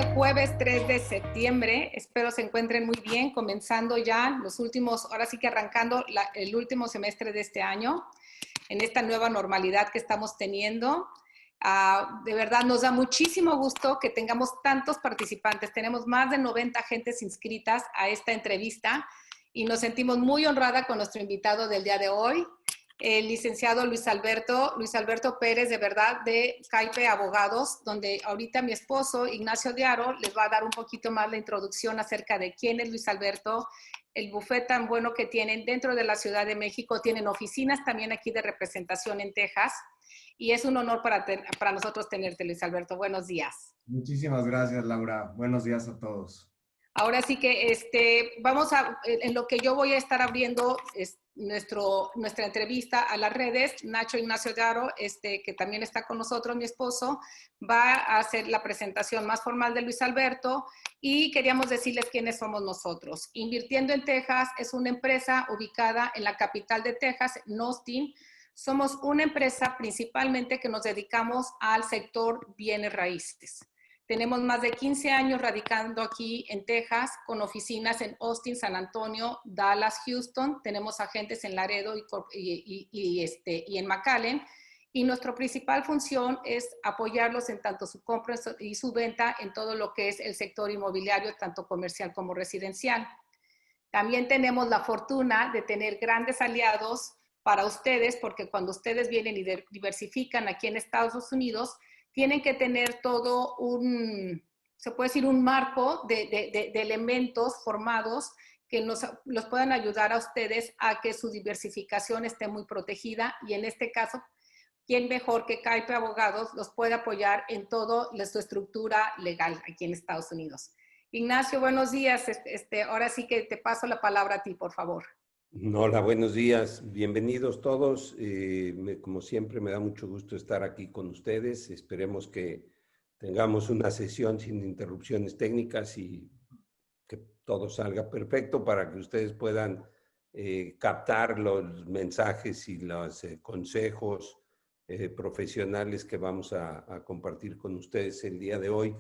este jueves 3 de septiembre. Espero se encuentren muy bien, comenzando ya los últimos, ahora sí que arrancando el último semestre de este año, en esta nueva normalidad que estamos teniendo. De verdad, nos da muchísimo gusto que tengamos tantos participantes. Tenemos más de 90 gentes inscritas a esta entrevista y nos sentimos muy honrada con nuestro invitado del día de hoy, el licenciado Luis Alberto Pérez, de verdad, de Caipe Abogados, donde ahorita mi esposo, Ignacio Diaro, les va a dar un poquito más la introducción acerca de quién es Luis Alberto, el bufete tan bueno que tienen dentro de la Ciudad de México. Tienen oficinas también aquí de representación en Texas, y es un honor para nosotros tenerte, Luis Alberto. Buenos días. Muchísimas gracias, Laura. Buenos días a todos. Ahora sí que en lo que yo voy a estar abriendo nuestra entrevista a las redes, Nacho Ignacio Diaro, que también está con nosotros, mi esposo, va a hacer la presentación más formal de Luis Alberto, y queríamos decirles quiénes somos nosotros. Invirtiendo en Texas es una empresa ubicada en la capital de Texas, en Austin. Somos una empresa principalmente que nos dedicamos al sector bienes raíces. Tenemos más de 15 años radicando aquí en Texas, con oficinas en Austin, San Antonio, Dallas, Houston. Tenemos agentes en Laredo y en McAllen. Y nuestra principal función es apoyarlos en tanto su compra y su venta en todo lo que es el sector inmobiliario, tanto comercial como residencial. También tenemos la fortuna de tener grandes aliados para ustedes, porque cuando ustedes vienen y diversifican aquí en Estados Unidos, tienen que tener todo se puede decir, un marco de elementos formados que los puedan ayudar a ustedes a que su diversificación esté muy protegida. Y en este caso, ¿quién mejor que Caipe Abogados los puede apoyar en toda su estructura legal aquí en Estados Unidos? Ignacio, buenos días. Ahora sí que te paso la palabra a ti, por favor. Hola, buenos días. Bienvenidos todos. Como siempre, me da mucho gusto estar aquí con ustedes. Esperemos que tengamos una sesión sin interrupciones técnicas y que todo salga perfecto para que ustedes puedan captar los mensajes y los consejos profesionales que vamos a compartir con ustedes el día de hoy.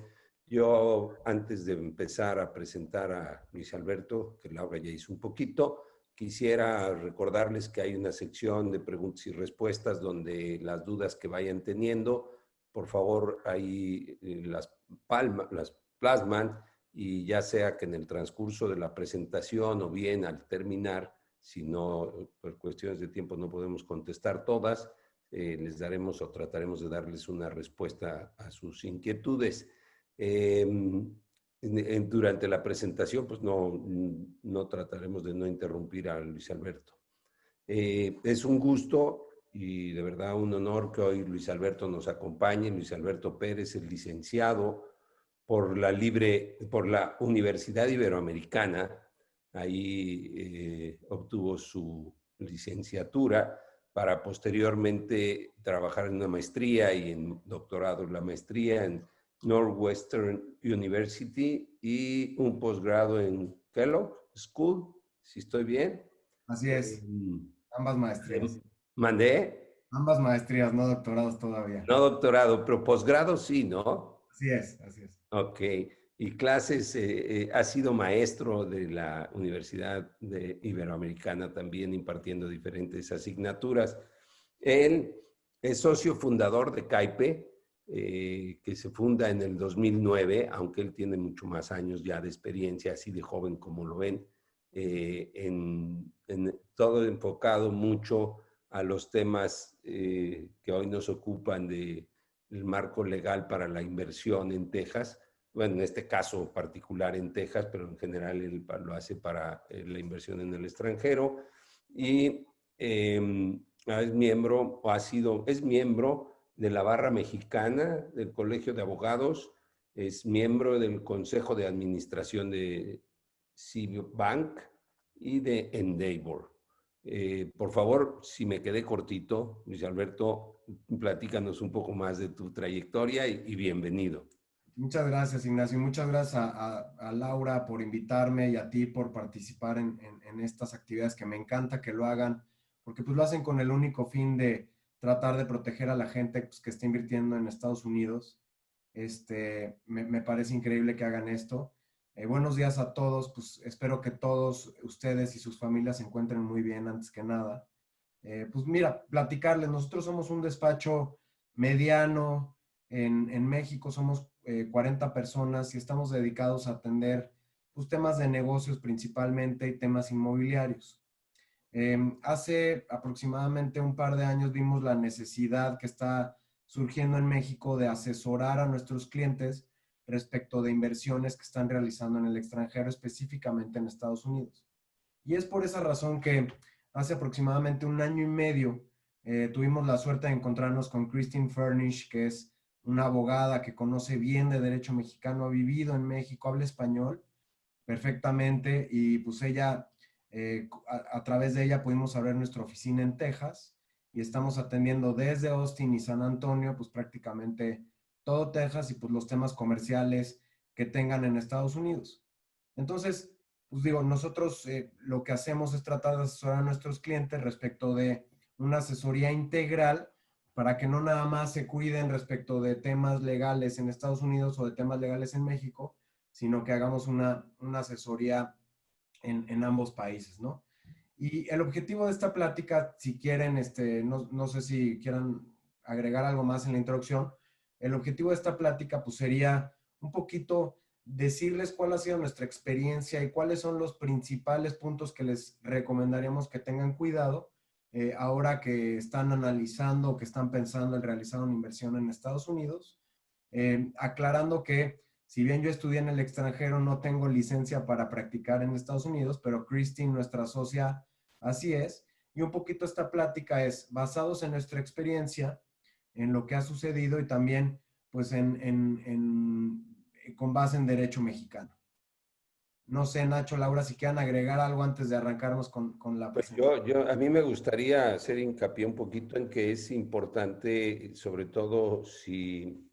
Yo, antes de empezar a presentar a Luis Alberto, que Laura ya hizo un poquito, quisiera recordarles que hay una sección de preguntas y respuestas donde las dudas que vayan teniendo, por favor, ahí las plasman, y ya sea que en el transcurso de la presentación o bien al terminar, si no, por cuestiones de tiempo no podemos contestar todas, les daremos o trataremos de darles una respuesta a sus inquietudes. Durante la presentación, pues no trataremos de no interrumpir a Luis Alberto. Es un gusto y de verdad un honor que hoy Luis Alberto nos acompañe. Luis Alberto Pérez es licenciado por la Universidad Iberoamericana. Ahí obtuvo su licenciatura para posteriormente trabajar en una maestría y en doctorado. La maestría en Northwestern University y un posgrado en Kellogg School, si estoy bien. Así es, ambas maestrías. ¿Mandé? Ambas maestrías, no doctorados todavía. No doctorado, pero posgrado sí, ¿no? Así es, así es. Ok. Y clases, ha sido maestro de la Universidad Iberoamericana también, impartiendo diferentes asignaturas. Él es socio fundador de Caipe, que se funda en el 2009, aunque él tiene mucho más años ya de experiencia, así de joven como lo ven, en todo enfocado mucho a los temas que hoy nos ocupan del marco legal para la inversión en Texas. Bueno, en este caso particular en Texas, pero en general él lo hace para la inversión en el extranjero. Y es miembro, es miembro de la Barra Mexicana del Colegio de Abogados, es miembro del Consejo de Administración de Citibank y de Endeavor. Por favor, si me quedé cortito, Luis Alberto, platícanos un poco más de tu trayectoria y bienvenido. Muchas gracias, Ignacio. Muchas gracias a Laura por invitarme y a ti por participar en estas actividades, que me encanta que lo hagan, porque pues lo hacen con el único fin de tratar de proteger a la gente pues, que está invirtiendo en Estados Unidos. Me parece increíble que hagan esto. Buenos días a todos, pues espero que todos ustedes y sus familias se encuentren muy bien antes que nada. Pues mira, platicarles, nosotros somos un despacho mediano en México, somos 40 personas y estamos dedicados a atender pues, temas de negocios principalmente y temas inmobiliarios. Hace aproximadamente un par de años vimos la necesidad que está surgiendo en México de asesorar a nuestros clientes respecto de inversiones que están realizando en el extranjero, específicamente en Estados Unidos. Y es por esa razón que hace aproximadamente un año y medio tuvimos la suerte de encontrarnos con Christine Furnish, que es una abogada que conoce bien de derecho mexicano, ha vivido en México, habla español perfectamente y pues ella, a través de ella pudimos abrir nuestra oficina en Texas y estamos atendiendo desde Austin y San Antonio, pues prácticamente todo Texas y pues los temas comerciales que tengan en Estados Unidos. Entonces, pues digo, nosotros lo que hacemos es tratar de asesorar a nuestros clientes respecto de una asesoría integral para que no nada más se cuiden respecto de temas legales en Estados Unidos o de temas legales en México, sino que hagamos una asesoría en ambos países, ¿no? Y el objetivo de esta plática, si quieren, no sé si quieran agregar algo más en la introducción, el objetivo de esta plática pues sería un poquito decirles cuál ha sido nuestra experiencia y cuáles son los principales puntos que les recomendaríamos que tengan cuidado ahora que están analizando o que están pensando en realizar una inversión en Estados Unidos, aclarando que si bien yo estudié en el extranjero, no tengo licencia para practicar en Estados Unidos, pero Christine, nuestra socia, así es. Y un poquito esta plática es basados en nuestra experiencia, en lo que ha sucedido y también pues con base en derecho mexicano. No sé, Nacho, Laura, si quieran agregar algo antes de arrancarnos con la Pues presentación. a mí me gustaría hacer hincapié un poquito en que es importante, sobre todo si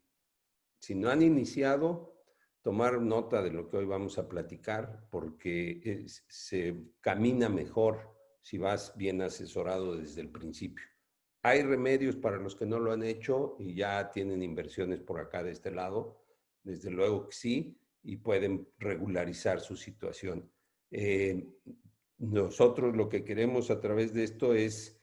no han iniciado, tomar nota de lo que hoy vamos a platicar, porque se camina mejor si vas bien asesorado desde el principio. Hay remedios para los que no lo han hecho y ya tienen inversiones por acá de este lado, desde luego que sí, y pueden regularizar su situación. Nosotros lo que queremos a través de esto es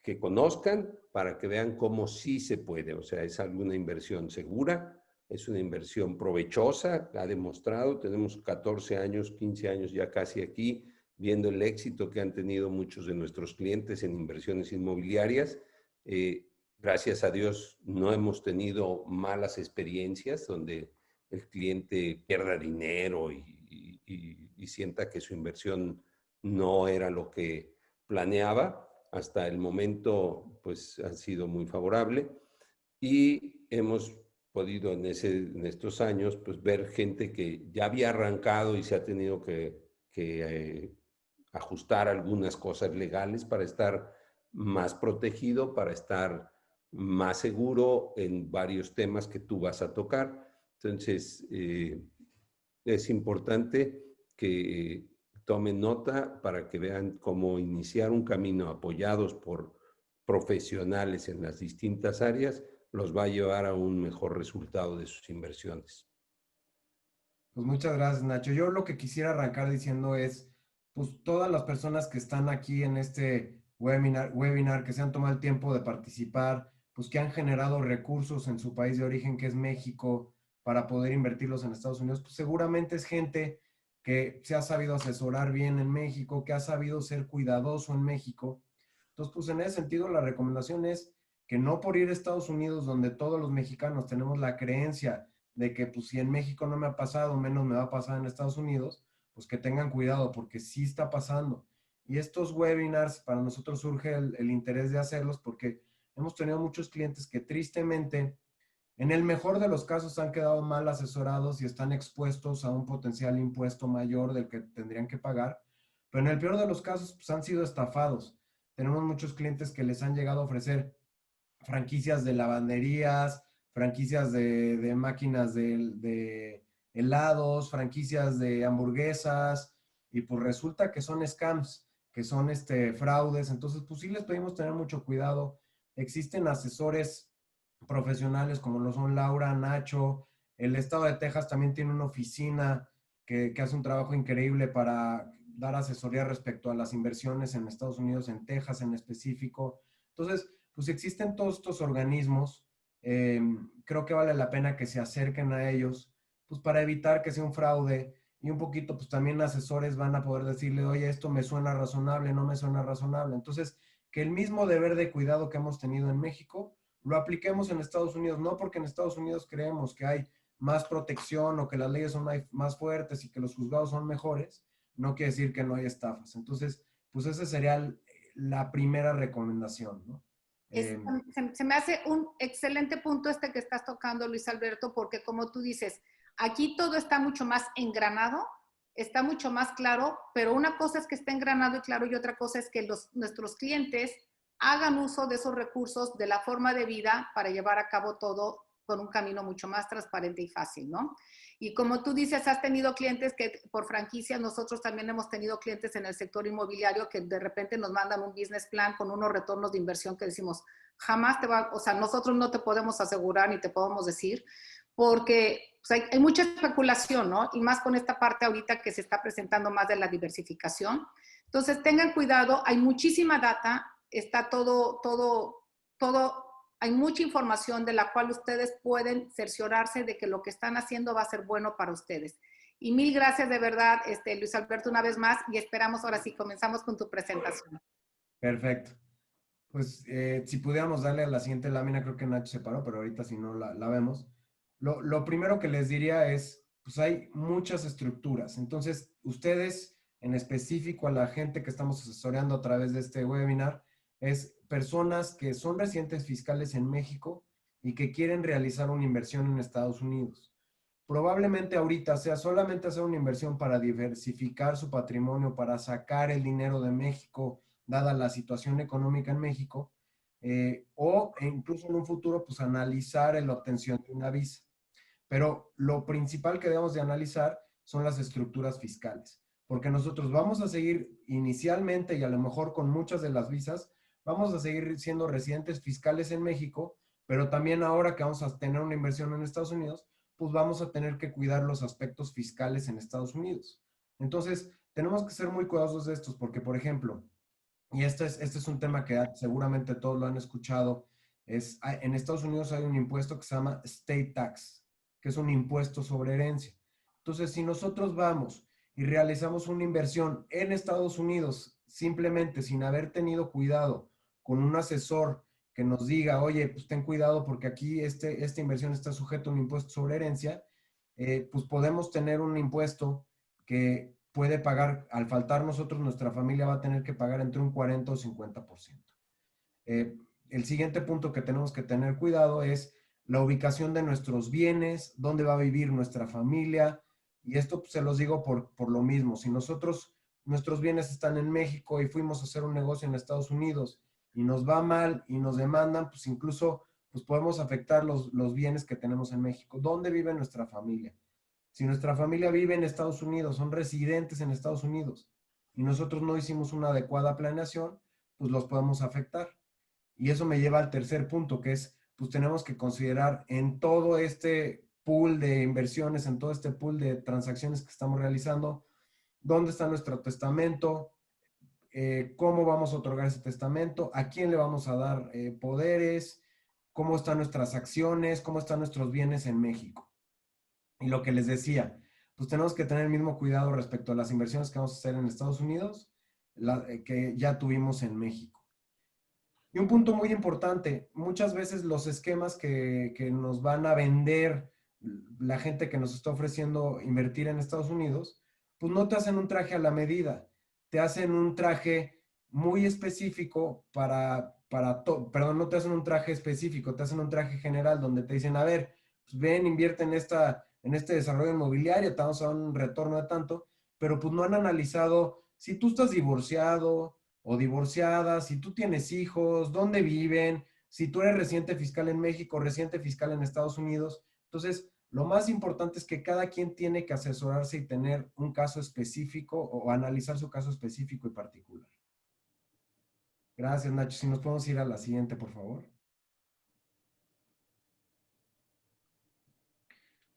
que conozcan para que vean cómo sí se puede. O sea, es alguna inversión segura, es una inversión provechosa, ha demostrado, tenemos 14 años, 15 años ya casi aquí, viendo el éxito que han tenido muchos de nuestros clientes en inversiones inmobiliarias. Gracias a Dios no hemos tenido malas experiencias donde el cliente pierda dinero y sienta que su inversión no era lo que planeaba. Hasta el momento, pues ha sido muy favorable y hemos podido en estos años pues ver gente que ya había arrancado y se ha tenido que ajustar algunas cosas legales para estar más protegido, para estar más seguro en varios temas que tú vas a tocar. Entonces, es importante que tomen nota para que vean cómo iniciar un camino apoyados por profesionales en las distintas áreas los va a llevar a un mejor resultado de sus inversiones. Pues muchas gracias, Nacho. Yo lo que quisiera arrancar diciendo es, pues todas las personas que están aquí en este webinar que se han tomado el tiempo de participar, pues que han generado recursos en su país de origen, que es México, para poder invertirlos en Estados Unidos, pues seguramente es gente que se ha sabido asesorar bien en México, que ha sabido ser cuidadoso en México. Entonces, pues en ese sentido, la recomendación es que no por ir a Estados Unidos, donde todos los mexicanos tenemos la creencia de que pues si en México no me ha pasado, menos me va a pasar en Estados Unidos, pues que tengan cuidado porque sí está pasando. Y estos webinars, para nosotros surge el interés de hacerlos porque hemos tenido muchos clientes que tristemente, en el mejor de los casos, han quedado mal asesorados y están expuestos a un potencial impuesto mayor del que tendrían que pagar, pero en el peor de los casos, pues han sido estafados. Tenemos muchos clientes que les han llegado a ofrecer franquicias de lavanderías, franquicias de máquinas de helados, franquicias de hamburguesas, y pues resulta que son scams, que son fraudes. Entonces, pues sí les pedimos tener mucho cuidado. Existen asesores profesionales como lo son Laura, Nacho, El estado de Texas también tiene una oficina que hace un trabajo increíble para dar asesoría respecto a las inversiones en Estados Unidos, en Texas en específico. Entonces, pues existen todos estos organismos. Creo que vale la pena que se acerquen a ellos, pues para evitar que sea un fraude, y un poquito, pues también asesores van a poder decirle, oye, esto me suena razonable, no me suena razonable. Entonces, que el mismo deber de cuidado que hemos tenido en México, lo apliquemos en Estados Unidos, no porque en Estados Unidos creemos que hay más protección o que las leyes son más fuertes y que los juzgados son mejores, no quiere decir que no hay estafas. Entonces, pues esa sería la primera recomendación, ¿no? Es- se me hace un excelente punto este que estás tocando, Luis Alberto, porque como tú dices, aquí todo está mucho más engranado, está mucho más claro, pero una cosa es que esté engranado y claro y otra cosa es que nuestros clientes hagan uso de esos recursos, de la forma de vida para llevar a cabo todo con un camino mucho más transparente y fácil, ¿no? Y como tú dices, has tenido clientes que por franquicia, nosotros también hemos tenido clientes en el sector inmobiliario que de repente nos mandan un business plan con unos retornos de inversión que decimos, jamás te va, o sea, nosotros no te podemos asegurar ni te podemos decir, porque o sea, hay mucha especulación, ¿no? Y más con esta parte ahorita que se está presentando más de la diversificación. Entonces, tengan cuidado, hay muchísima data, está todo, hay mucha información de la cual ustedes pueden cerciorarse de que lo que están haciendo va a ser bueno para ustedes. Y mil gracias de verdad, Luis Alberto, una vez más, y esperamos ahora sí, comenzamos con tu presentación. Perfecto. Pues si pudiéramos darle a la siguiente lámina, creo que Nacho se paró, pero ahorita si no la vemos. Lo primero que les diría es, pues hay muchas estructuras. Entonces, ustedes, en específico a la gente que estamos asesorando a través de este webinar, es personas que son residentes fiscales en México y que quieren realizar una inversión en Estados Unidos. Probablemente ahorita sea solamente hacer una inversión para diversificar su patrimonio, para sacar el dinero de México, dada la situación económica en México, o incluso en un futuro, pues analizar la obtención de una visa. Pero lo principal que debemos de analizar son las estructuras fiscales, porque nosotros vamos a seguir inicialmente y a lo mejor con muchas de las visas, vamos a seguir siendo residentes fiscales en México, pero también ahora que vamos a tener una inversión en Estados Unidos, pues vamos a tener que cuidar los aspectos fiscales en Estados Unidos. Entonces, tenemos que ser muy cuidadosos de estos, porque, por ejemplo, y este es un tema que seguramente todos lo han escuchado, en Estados Unidos hay un impuesto que se llama state tax, que es un impuesto sobre herencia. Entonces, si nosotros vamos y realizamos una inversión en Estados Unidos, simplemente sin haber tenido cuidado con un asesor que nos diga, oye, pues ten cuidado porque aquí esta inversión está sujeta a un impuesto sobre herencia, pues podemos tener un impuesto que puede pagar, al faltar nosotros, nuestra familia va a tener que pagar entre un 40 o 50%. El siguiente punto que tenemos que tener cuidado es la ubicación de nuestros bienes, dónde va a vivir nuestra familia, y esto pues, se los digo por lo mismo. Si nuestros bienes están en México y fuimos a hacer un negocio en Estados Unidos y nos va mal y nos demandan, pues incluso pues podemos afectar los bienes que tenemos en México. ¿Dónde vive nuestra familia? Si nuestra familia vive en Estados Unidos, son residentes en Estados Unidos, y nosotros no hicimos una adecuada planeación, pues los podemos afectar. Y eso me lleva al tercer punto, que es, pues tenemos que considerar en todo este pool de inversiones, en todo este pool de transacciones que estamos realizando, dónde está nuestro testamento, cómo vamos a otorgar ese testamento, a quién le vamos a dar poderes, cómo están nuestras acciones, cómo están nuestros bienes en México. Y lo que les decía, pues tenemos que tener el mismo cuidado respecto a las inversiones que vamos a hacer en Estados Unidos, que ya tuvimos en México. Y un punto muy importante, muchas veces los esquemas que nos van a vender la gente que nos está ofreciendo invertir en Estados Unidos, pues no te hacen un traje a la medida, te hacen un traje muy específico perdón, no te hacen un traje específico, te hacen un traje general donde te dicen, a ver, pues ven, invierte en este desarrollo inmobiliario, te vamos a dar un retorno de tanto, pero pues no han analizado si tú estás divorciado o divorciada, si tú tienes hijos, dónde viven, si tú eres residente fiscal en México, residente fiscal en Estados Unidos. Entonces, lo más importante es que cada quien tiene que asesorarse y tener un caso específico o analizar su caso específico y particular. Gracias, Nacho. Si nos podemos ir a la siguiente, por favor.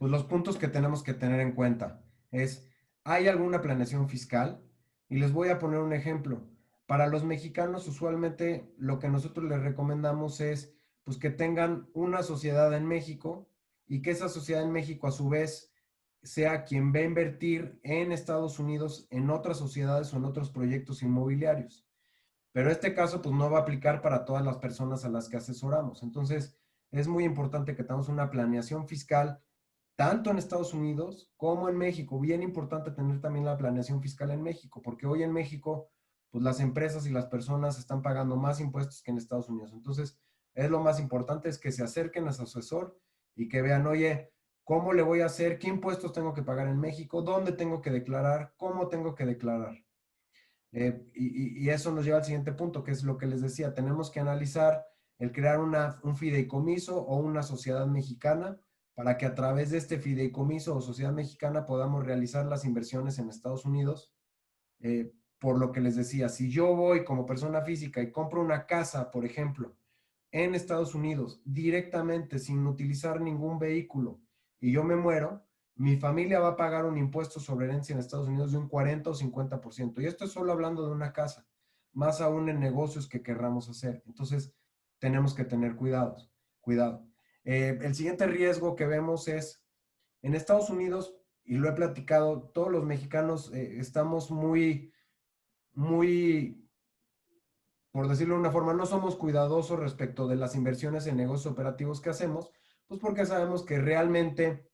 pues los puntos que tenemos que tener en cuenta es, ¿hay alguna planeación fiscal? Y les voy a poner un ejemplo. Para los mexicanos, usualmente lo que nosotros les recomendamos es pues que tengan una sociedad en México y que esa sociedad en México a su vez sea quien va a invertir en Estados Unidos en otras sociedades o en otros proyectos inmobiliarios. Pero este caso pues no va a aplicar para todas las personas a las que asesoramos. Entonces, es muy importante que tengamos una planeación fiscal tanto en Estados Unidos como en México. Bien importante tener también la planeación fiscal en México, porque hoy en México, pues las empresas y las personas están pagando más impuestos que en Estados Unidos. Entonces, es lo más importante, es que se acerquen a su asesor y que vean, oye, ¿cómo le voy a hacer? ¿Qué impuestos tengo que pagar en México? ¿Dónde tengo que declarar? ¿Cómo tengo que declarar? Y eso nos lleva al siguiente punto, que es lo que les decía, tenemos que analizar el crear un fideicomiso o una sociedad mexicana para que a través de este fideicomiso o sociedad mexicana podamos realizar las inversiones en Estados Unidos. Por lo que les decía, si yo voy como persona física y compro una casa, por ejemplo, en Estados Unidos, directamente, sin utilizar ningún vehículo, y yo me muero, mi familia va a pagar un impuesto sobre herencia en Estados Unidos de un 40 o 50%. Y esto es solo hablando de una casa, más aún en negocios que querramos hacer. Entonces, tenemos que tener cuidado. El siguiente riesgo que vemos es, en Estados Unidos, y lo he platicado, todos los mexicanos estamos muy, por decirlo de una forma, no somos cuidadosos respecto de las inversiones en negocios operativos que hacemos, pues porque sabemos que realmente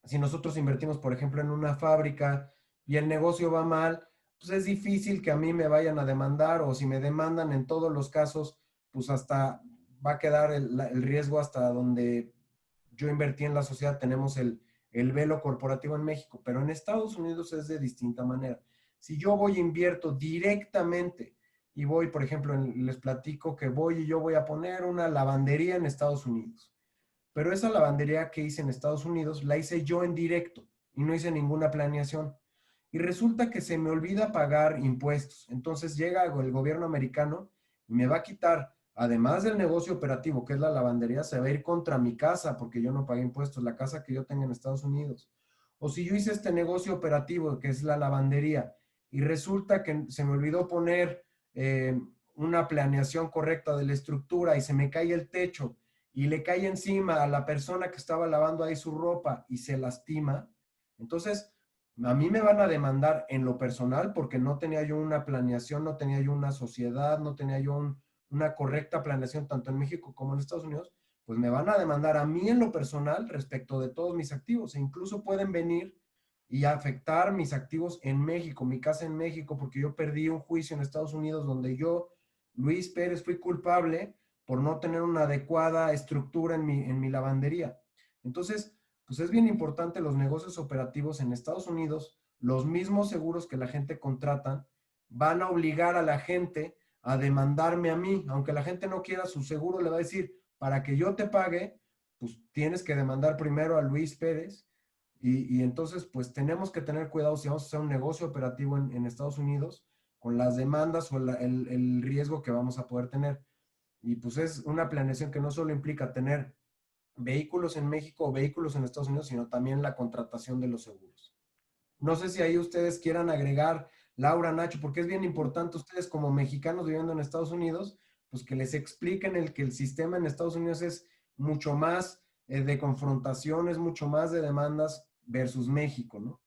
si nosotros invertimos, por ejemplo, en una fábrica y el negocio va mal, pues es difícil que a mí me vayan a demandar, o si me demandan en todos los casos, pues hasta va a quedar el riesgo hasta donde yo invertí en la sociedad, tenemos el velo corporativo en México, pero en Estados Unidos es de distinta manera. Si yo voy e invierto directamente y voy, por ejemplo, les platico que voy y yo voy a poner una lavandería en Estados Unidos, pero esa lavandería que hice en Estados Unidos la hice yo en directo y no hice ninguna planeación. Y resulta que se me olvida pagar impuestos. Entonces llega el gobierno americano y me va a quitar, además del negocio operativo, que es la lavandería, se va a ir contra mi casa porque yo no pagué impuestos, la casa que yo tengo en Estados Unidos. O si yo hice este negocio operativo, que es la lavandería, y resulta que se me olvidó poner una planeación correcta de la estructura y se me cae el techo y le cae encima a la persona que estaba lavando ahí su ropa y se lastima, entonces a mí me van a demandar en lo personal porque no tenía yo una planeación, no tenía yo una sociedad, no tenía yo una correcta planeación tanto en México como en Estados Unidos, pues me van a demandar a mí en lo personal respecto de todos mis activos e incluso pueden venir y afectar mis activos en México, mi casa en México, porque yo perdí un juicio en Estados Unidos donde yo, Luis Pérez, fui culpable por no tener una adecuada estructura en mi lavandería. Entonces, pues es bien importante los negocios operativos en Estados Unidos, los mismos seguros que la gente contrata, van a obligar a la gente a demandarme a mí, aunque la gente no quiera, su seguro le va a decir, para que yo te pague, pues tienes que demandar primero a Luis Pérez, y entonces pues tenemos que tener cuidado si vamos a hacer un negocio operativo en Estados Unidos con las demandas o el riesgo que vamos a poder tener. Y pues es una planeación que no solo implica tener vehículos en México o vehículos en Estados Unidos, sino también la contratación de los seguros. No sé si ahí ustedes quieran agregar, Laura, Nacho, porque es bien importante ustedes como mexicanos viviendo en Estados Unidos, pues que les expliquen que el sistema en Estados Unidos es mucho más de confrontaciones, mucho más de demandas versus México, ¿no?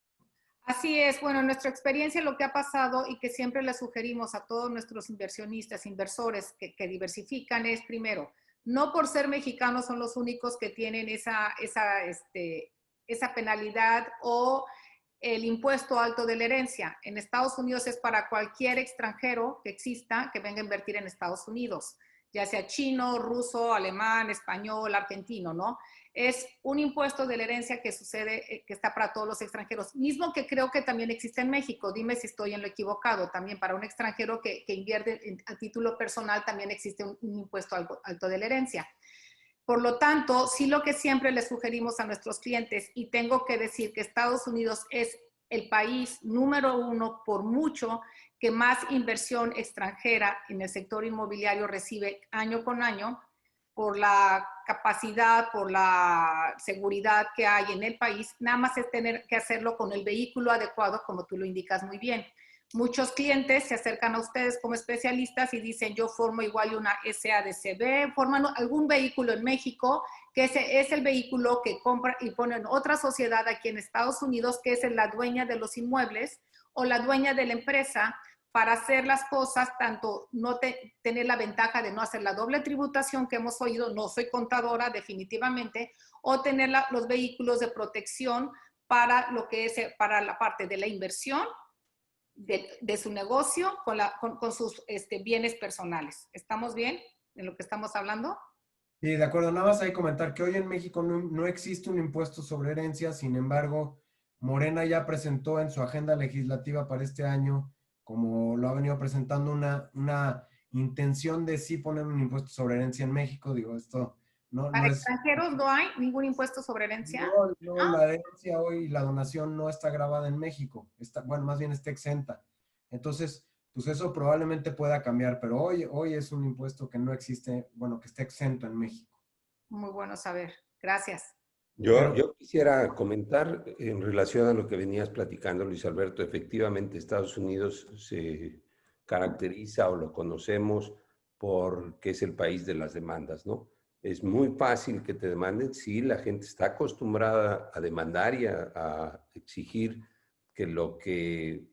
Así es, bueno, en nuestra experiencia lo que ha pasado y que siempre le sugerimos a todos nuestros inversionistas, inversores que diversifican es, primero, no por ser mexicanos son los únicos que tienen esa penalidad o el impuesto alto de la herencia. En Estados Unidos es para cualquier extranjero que exista que venga a invertir en Estados Unidos, ya sea chino, ruso, alemán, español, argentino, ¿no? Es un impuesto de la herencia que sucede, que está para todos los extranjeros, mismo que creo que también existe en México. Dime si estoy en lo equivocado. También para un extranjero que invierte a título personal también existe un impuesto alto de la herencia. Por lo tanto, sí, lo que siempre les sugerimos a nuestros clientes, y tengo que decir que Estados Unidos es el país número 1 por mucho que más inversión extranjera en el sector inmobiliario recibe año con año, por la capacidad, por la seguridad que hay en el país, nada más es tener que hacerlo con el vehículo adecuado, como tú lo indicas muy bien. Muchos clientes se acercan a ustedes como especialistas y dicen, yo formo igual una SADCB, forman algún vehículo en México, que ese es el vehículo que compra y ponen otra sociedad aquí en Estados Unidos, que es la dueña de los inmuebles o la dueña de la empresa, para hacer las cosas, tanto tener la ventaja de no hacer la doble tributación que hemos oído, no soy contadora definitivamente, o tener los vehículos de protección para lo que es, para la parte de la inversión de su negocio con sus bienes personales. ¿Estamos bien en lo que estamos hablando? Sí, de acuerdo. Nada más hay que comentar que hoy en México no existe un impuesto sobre herencia. Sin embargo, Morena ya presentó en su agenda legislativa para este año, como lo ha venido presentando, una intención de sí poner un impuesto sobre herencia en México. Digo, esto no Para es... extranjeros no hay ningún impuesto sobre herencia. No, la herencia hoy, la donación no está grabada en México. Está, bueno, más bien está exenta. Entonces, pues eso probablemente pueda cambiar, pero hoy es un impuesto que no existe, bueno, que está exento en México. Muy bueno saber. Gracias. Pero Yo quisiera comentar en relación a lo que venías platicando, Luis Alberto. Efectivamente, Estados Unidos se caracteriza o lo conocemos porque es el país de las demandas, ¿no? Es muy fácil que te demanden. Sí, la gente está acostumbrada a demandar y a exigir que lo que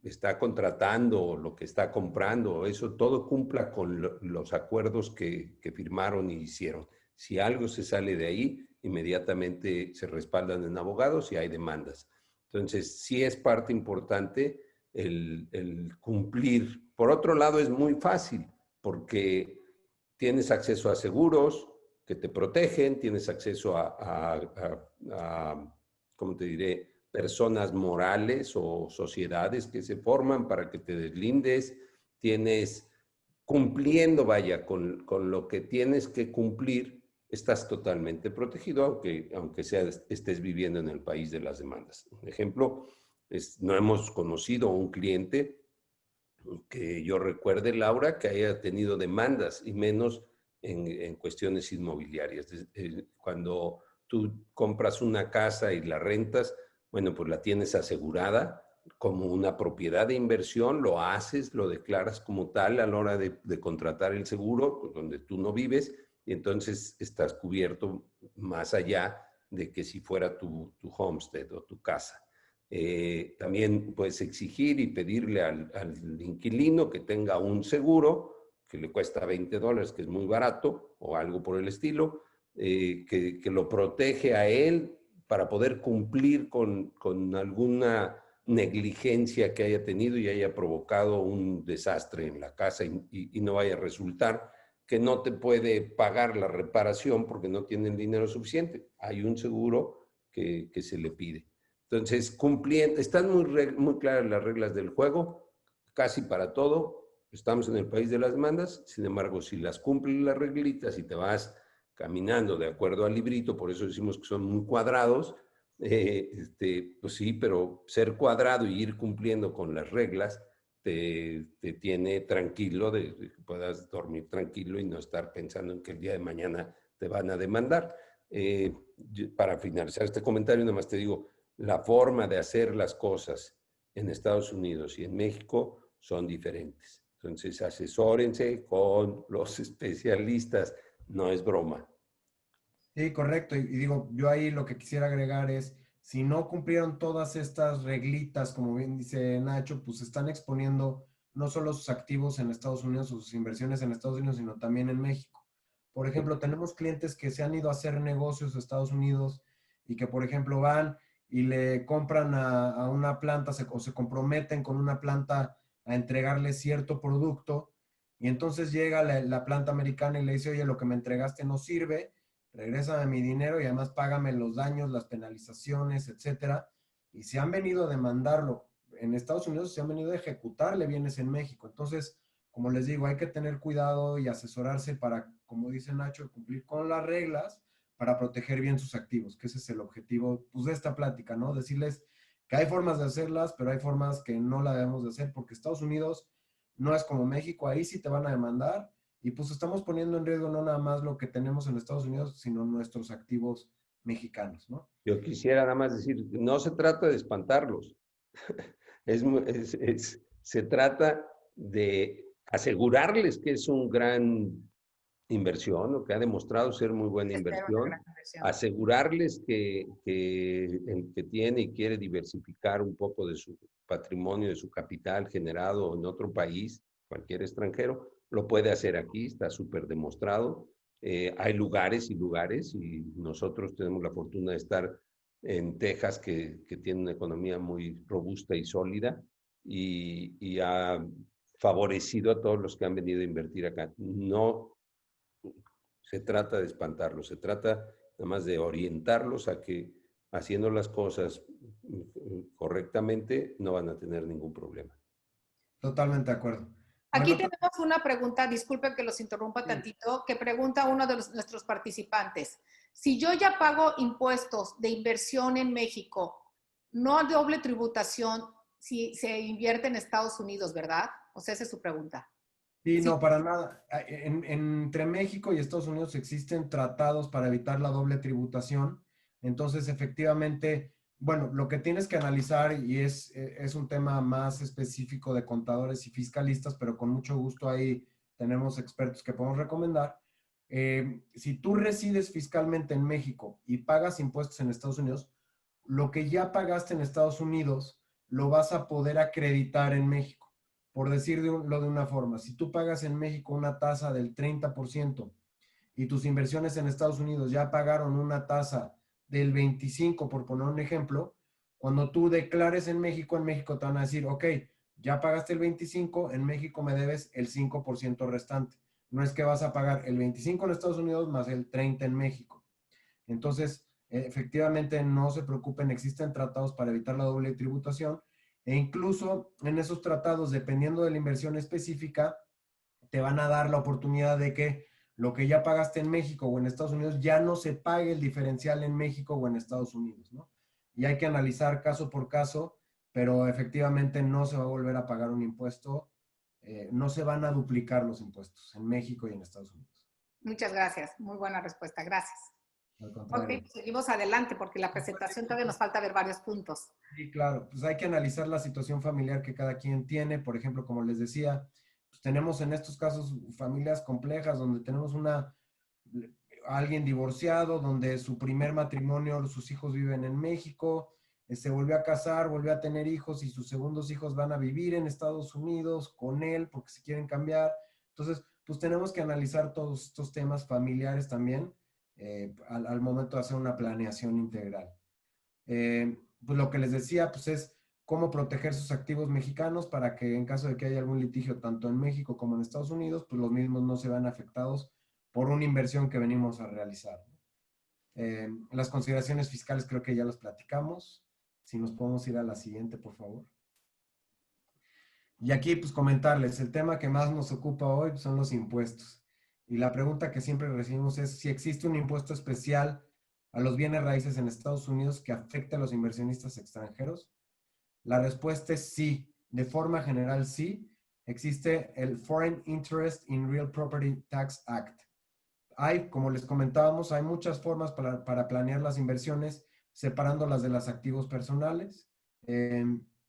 está contratando o lo que está comprando, eso todo cumpla con los acuerdos que firmaron y hicieron. Si algo se sale de ahí, inmediatamente se respaldan en abogados y hay demandas. Entonces, sí es parte importante el cumplir. Por otro lado, es muy fácil porque tienes acceso a seguros que te protegen, tienes acceso a ¿cómo te diré?, personas morales o sociedades que se forman para que te deslindes, tienes cumpliendo, vaya, con lo que tienes que cumplir, estás totalmente protegido, aunque estés viviendo en el país de las demandas. Un ejemplo, no hemos conocido un cliente que yo recuerde, Laura, que haya tenido demandas y menos en cuestiones inmobiliarias. Cuando tú compras una casa y la rentas, bueno, pues la tienes asegurada como una propiedad de inversión, lo haces, lo declaras como tal a la hora de contratar el seguro, donde tú no vives, y entonces estás cubierto más allá de que si fuera tu homestead o tu casa. También puedes exigir y pedirle al inquilino que tenga un seguro que le cuesta $20, que es muy barato, o algo por el estilo, que lo protege a él para poder cumplir con alguna negligencia que haya tenido y haya provocado un desastre en la casa y no vaya a resultar que no te puede pagar la reparación porque no tiene el dinero suficiente. Hay un seguro que se le pide. Entonces, cumpliendo, están muy claras las reglas del juego, casi para todo. Estamos en el país de las demandas, sin embargo, si las cumples las reglitas y te vas caminando de acuerdo al librito, por eso decimos que son muy cuadrados, pues sí, pero ser cuadrado y ir cumpliendo con las reglas te tiene tranquilo, de que puedas dormir tranquilo y no estar pensando en que el día de mañana te van a demandar. Para finalizar este comentario, nada más te digo, la forma de hacer las cosas en Estados Unidos y en México son diferentes. Entonces, asesórense con los especialistas, no es broma. sí, correcto. Y digo, yo ahí lo que quisiera agregar es, si no cumplieron todas estas reglitas, como bien dice Nacho, pues están exponiendo no solo sus activos en Estados Unidos o sus inversiones en Estados Unidos, sino también en México. Por ejemplo, tenemos clientes que se han ido a hacer negocios a Estados Unidos y que, por ejemplo, van y le compran a una planta o se comprometen con una planta a entregarle cierto producto y entonces llega la planta americana y le dice, oye, lo que me entregaste no sirve, regrésame mi dinero y además págame los daños, las penalizaciones, etcétera. Y se han venido a demandarlo. En Estados Unidos se han venido a ejecutarle bienes en México. Entonces, como les digo, hay que tener cuidado y asesorarse para, como dice Nacho, cumplir con las reglas para proteger bien sus activos, que ese es el objetivo pues, de esta plática, ¿no? Decirles que hay formas de hacerlas, pero hay formas que no la debemos de hacer porque Estados Unidos no es como México, ahí sí te van a demandar y pues estamos poniendo en riesgo no nada más lo que tenemos en Estados Unidos, sino nuestros activos mexicanos, ¿no? Yo quisiera nada más decir, no se trata de espantarlos, se trata de asegurarles que es un gran inversión, o que ha demostrado ser muy buena Es una inversión, gran inversión. asegurarles que el que tiene y quiere diversificar un poco de su patrimonio, de su capital generado en otro país, cualquier extranjero, lo puede hacer aquí, está súper demostrado. Hay lugares y lugares, y nosotros tenemos la fortuna de estar en Texas, que tiene una economía muy robusta y sólida, y ha favorecido a todos los que han venido a invertir acá. No se trata de espantarlos, se trata nada más de orientarlos a que haciendo las cosas correctamente no van a tener ningún problema. Totalmente de acuerdo. Aquí Bueno, tenemos una pregunta, disculpen que los interrumpa sí. tantito, que pregunta uno de nuestros participantes. Si yo ya pago impuestos de inversión en México, no hay doble tributación si se invierte en Estados Unidos, ¿verdad? O sea, esa es su pregunta. Sí, Sí. no, para nada. Entre México y Estados Unidos existen tratados para evitar la doble tributación. Entonces, efectivamente, bueno, lo que tienes que analizar, y es un tema más específico de contadores y fiscalistas, pero con mucho gusto ahí tenemos expertos que podemos recomendar. Si tú resides fiscalmente en México y pagas impuestos en Estados Unidos, lo que ya pagaste en Estados Unidos lo vas a poder acreditar en México. Por decirlo de una forma, si tú pagas en México una tasa del 30% y tus inversiones en Estados Unidos ya pagaron una tasa del 25%, por poner un ejemplo, cuando tú declares en México te van a decir, ok, ya pagaste el 25%, en México me debes el 5% restante. No es que vas a pagar el 25% en Estados Unidos más el 30% en México. Entonces, efectivamente, no se preocupen, existen tratados para evitar la doble tributación. E incluso en esos tratados, dependiendo de la inversión específica, te van a dar la oportunidad de que lo que ya pagaste en México o en Estados Unidos ya no se pague el diferencial en México o en Estados Unidos, ¿no? Y hay que analizar caso por caso, pero efectivamente no se va a volver a pagar un impuesto, no se van a duplicar los impuestos en México y en Estados Unidos. Muchas gracias. Muy buena respuesta. Gracias. Al Ok, contrario. seguimos adelante porque la presentación todavía nos falta ver varios puntos. Sí, claro, pues hay que analizar la situación familiar que cada quien tiene. Por ejemplo, como les decía, pues tenemos en estos casos familias complejas donde tenemos alguien divorciado, donde su primer matrimonio, sus hijos viven en México, se volvió a casar, volvió a tener hijos y sus segundos hijos van a vivir en Estados Unidos con él porque se quieren cambiar. Entonces, pues tenemos que analizar todos estos temas familiares también al momento de hacer una planeación integral. Pues lo que les decía, pues es cómo proteger sus activos mexicanos para que en caso de que haya algún litigio tanto en México como en Estados Unidos, pues los mismos no se vean afectados por una inversión que venimos a realizar. Las consideraciones fiscales creo que ya las platicamos. Si nos podemos ir a la siguiente, por favor. Y aquí, pues comentarles, el tema que más nos ocupa hoy son los impuestos. Y la pregunta que siempre recibimos es si existe un impuesto especial a los bienes raíces en Estados Unidos que afecte a los inversionistas extranjeros. La respuesta es sí. De forma general, sí. Existe el Foreign Interest in Real Property Tax Act. Hay, como les comentábamos, hay muchas formas para planear las inversiones, separándolas de los activos personales.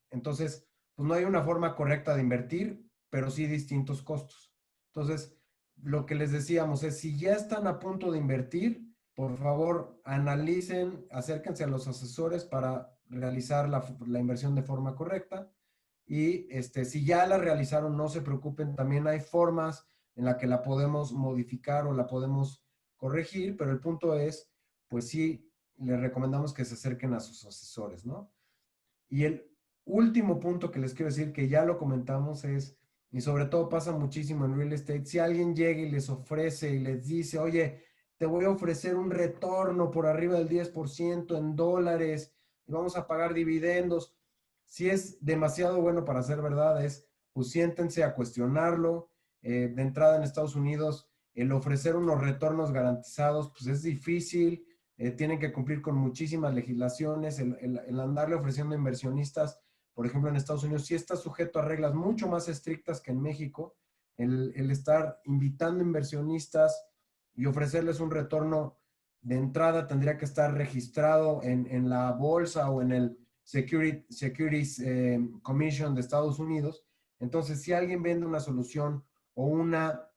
Entonces, pues no hay una forma correcta de invertir, pero sí distintos costos. Entonces, lo que les decíamos es, si ya están a punto de invertir, por favor, analicen, acérquense a los asesores para realizar la inversión de forma correcta. Y si ya la realizaron, no se preocupen, también hay formas en la que la podemos modificar o la podemos corregir, pero el punto es, pues sí, les recomendamos que se acerquen a sus asesores, ¿no? Y el último punto que les quiero decir, que ya lo comentamos, es, y sobre todo pasa muchísimo en real estate, si alguien llega y les ofrece y les dice, oye, te voy a ofrecer un retorno por arriba del 10% en dólares y vamos a pagar dividendos, si es demasiado bueno para ser verdad, pues siéntense a cuestionarlo. De entrada en Estados Unidos, el ofrecer unos retornos garantizados, pues es difícil, tienen que cumplir con muchísimas legislaciones, el andarle ofreciendo a inversionistas, por ejemplo en Estados Unidos, sí está sujeto a reglas mucho más estrictas que en México, el estar invitando inversionistas y ofrecerles un retorno de entrada tendría que estar registrado en la bolsa o en el Securities Commission de Estados Unidos. Entonces, si alguien vende una solución o una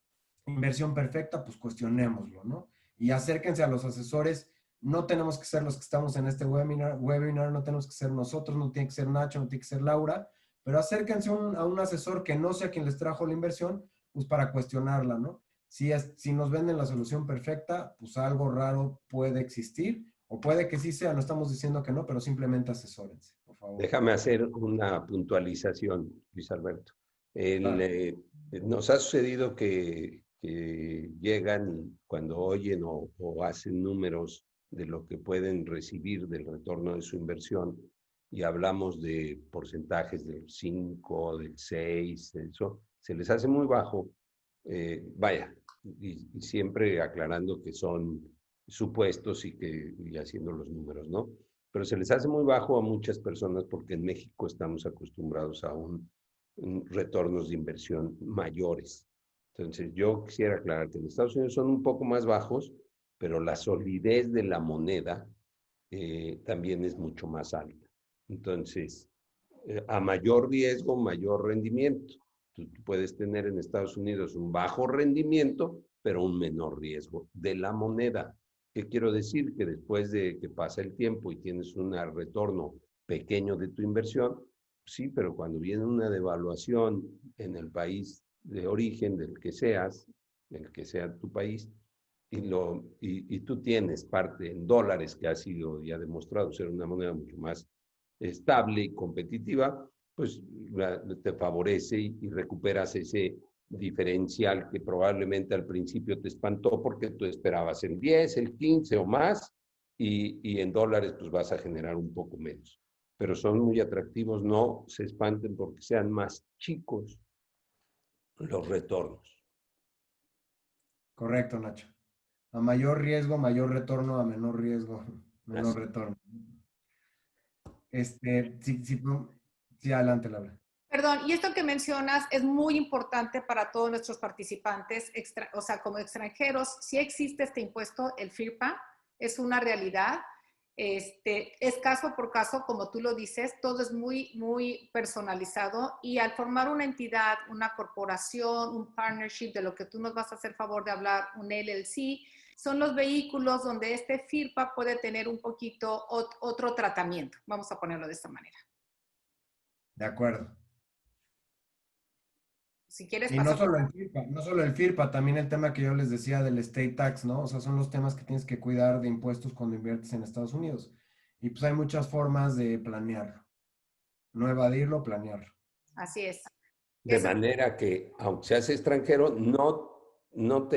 inversión perfecta, pues cuestionémoslo, ¿no? Y acérquense a los asesores. No tenemos que ser los que estamos en este webinar, no tenemos que ser nosotros, no tiene que ser Nacho, no tiene que ser Laura, pero acérquense a un asesor que no sea quien les trajo la inversión, pues para cuestionarla, ¿no? Si nos venden la solución perfecta, pues algo raro puede existir, o puede que sí sea, no estamos diciendo que no, pero simplemente asesórense, por favor. Déjame hacer una puntualización, Luis Alberto. Claro. Nos ha sucedido que llegan cuando oyen o hacen números de lo que pueden recibir del retorno de su inversión y hablamos de porcentajes del 5, del 6, eso se les hace muy bajo. Vaya, y siempre aclarando que son supuestos y haciendo los números, ¿no? Pero se les hace muy bajo a muchas personas porque en México estamos acostumbrados a un retornos de inversión mayores. Entonces, yo quisiera aclarar que en Estados Unidos son un poco más bajos, pero la solidez de la moneda también es mucho más alta. Entonces, a mayor riesgo, mayor rendimiento. Tú puedes tener en Estados Unidos un bajo rendimiento, pero un menor riesgo de la moneda. ¿Qué quiero decir? Que después de que pasa el tiempo y tienes un retorno pequeño de tu inversión, sí, pero cuando viene una devaluación en el país de origen del que seas, del que sea tu país, y tú tienes parte en dólares, que ha sido ya demostrado ser una moneda mucho más estable y competitiva, pues te favorece y recuperas ese diferencial que probablemente al principio te espantó porque tú esperabas el 10, el 15 o más, y en dólares pues vas a generar un poco menos. Pero son muy atractivos, no se espanten porque sean más chicos los retornos. Correcto, Nacho. A mayor riesgo, mayor retorno, a menor riesgo, menor Así. retorno. Sí, adelante, Laura. Perdón, y esto que mencionas es muy importante para todos nuestros participantes, o sea, como extranjeros, sí existe este impuesto, el FIRPA, es una realidad. Es caso por caso, como tú lo dices, todo es muy, muy personalizado y al formar una entidad, una corporación, un partnership, de lo que tú nos vas a hacer favor de hablar, un LLC, son los vehículos donde este FIRPA puede tener un poquito otro tratamiento. Vamos a ponerlo de esta manera. De acuerdo. Si quieres, Y no paso. solo el FIRPA, no solo el FIRPA, también el tema que yo les decía del estate tax, ¿no? O sea, son los temas que tienes que cuidar de impuestos cuando inviertes en Estados Unidos. Y pues hay muchas formas de planearlo. No evadirlo, planearlo. Así es. De Eso, manera que, aunque seas extranjero, no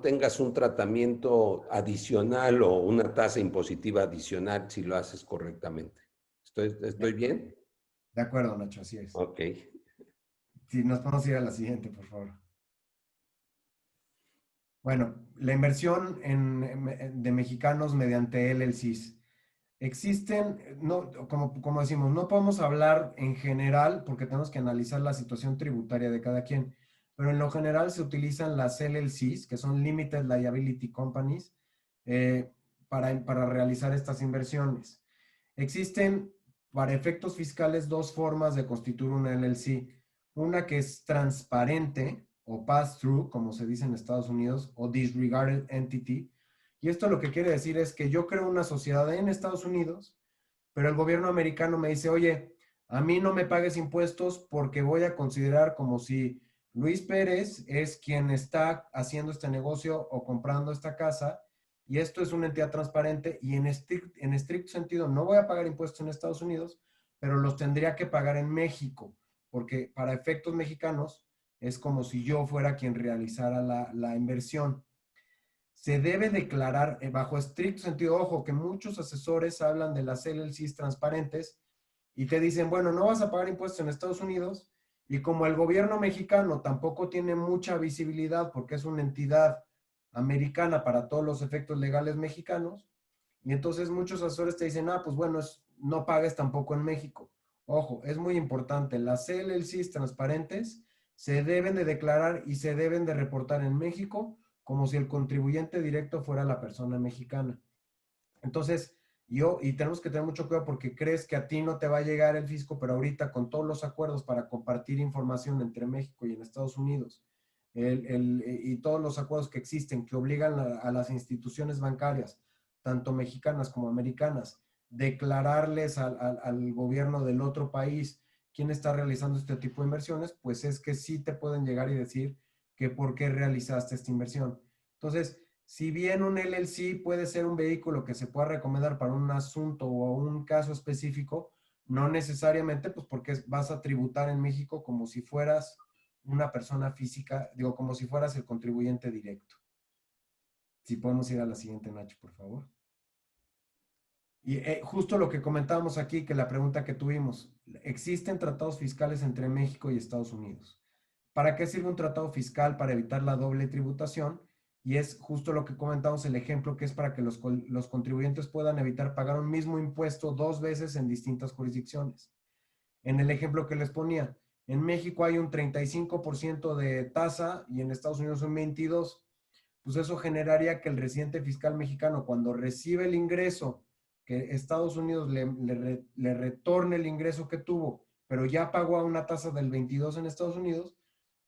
tengas un tratamiento adicional o una tasa impositiva adicional si lo haces correctamente. ¿Estoy bien? De acuerdo, Nacho, así es. Ok. Si nos podemos ir a la siguiente, por favor. Bueno, la inversión de mexicanos mediante LLCs. Existen, no, como decimos, no podemos hablar en general porque tenemos que analizar la situación tributaria de cada quien, pero en lo general se utilizan las LLCs, que son Limited Liability Companies, para realizar estas inversiones. Existen, para efectos fiscales, dos formas de constituir una LLC. Una que es transparente o pass-through, como se dice en Estados Unidos, o disregarded entity. Y esto lo que quiere decir es que yo creo una sociedad en Estados Unidos, pero el gobierno americano me dice, oye, a mí no me pagues impuestos porque voy a considerar como si Luis Pérez es quien está haciendo este negocio o comprando esta casa, y esto es una entidad transparente y en estricto sentido no voy a pagar impuestos en Estados Unidos, pero los tendría que pagar en México, porque para efectos mexicanos es como si yo fuera quien realizara la inversión. Se debe declarar bajo estricto sentido, ojo, que muchos asesores hablan de las LLCs transparentes y te dicen, bueno, no vas a pagar impuestos en Estados Unidos, y como el gobierno mexicano tampoco tiene mucha visibilidad porque es una entidad americana para todos los efectos legales mexicanos, y entonces muchos asesores te dicen, pues bueno, no pagues tampoco en México. Ojo, es muy importante, las LLCs transparentes se deben de declarar y se deben de reportar en México como si el contribuyente directo fuera la persona mexicana. Entonces, y tenemos que tener mucho cuidado porque crees que a ti no te va a llegar el fisco, pero ahorita con todos los acuerdos para compartir información entre México y en Estados Unidos, y todos los acuerdos que existen que obligan a las instituciones bancarias, tanto mexicanas como americanas, declararles al gobierno del otro país quién está realizando este tipo de inversiones, pues es que sí te pueden llegar y decir que por qué realizaste esta inversión. Entonces, si bien un LLC puede ser un vehículo que se pueda recomendar para un asunto o un caso específico, no necesariamente, pues porque vas a tributar en México como si fueras una persona física, digo, como si fueras el contribuyente directo. Si podemos ir a la siguiente, Nacho, por favor. Y justo lo que comentábamos aquí, que la pregunta que tuvimos, ¿existen tratados fiscales entre México y Estados Unidos? ¿Para qué sirve un tratado fiscal? Para evitar la doble tributación. Y es justo lo que comentamos, el ejemplo que es para que los contribuyentes puedan evitar pagar un mismo impuesto 2 veces en distintas jurisdicciones. En el ejemplo que les ponía, en México hay un 35% de tasa y en Estados Unidos un 22%. Pues eso generaría que el residente fiscal mexicano, cuando recibe el ingreso, que Estados Unidos le retorne el ingreso que tuvo, pero ya pagó a una tasa del 22 en Estados Unidos,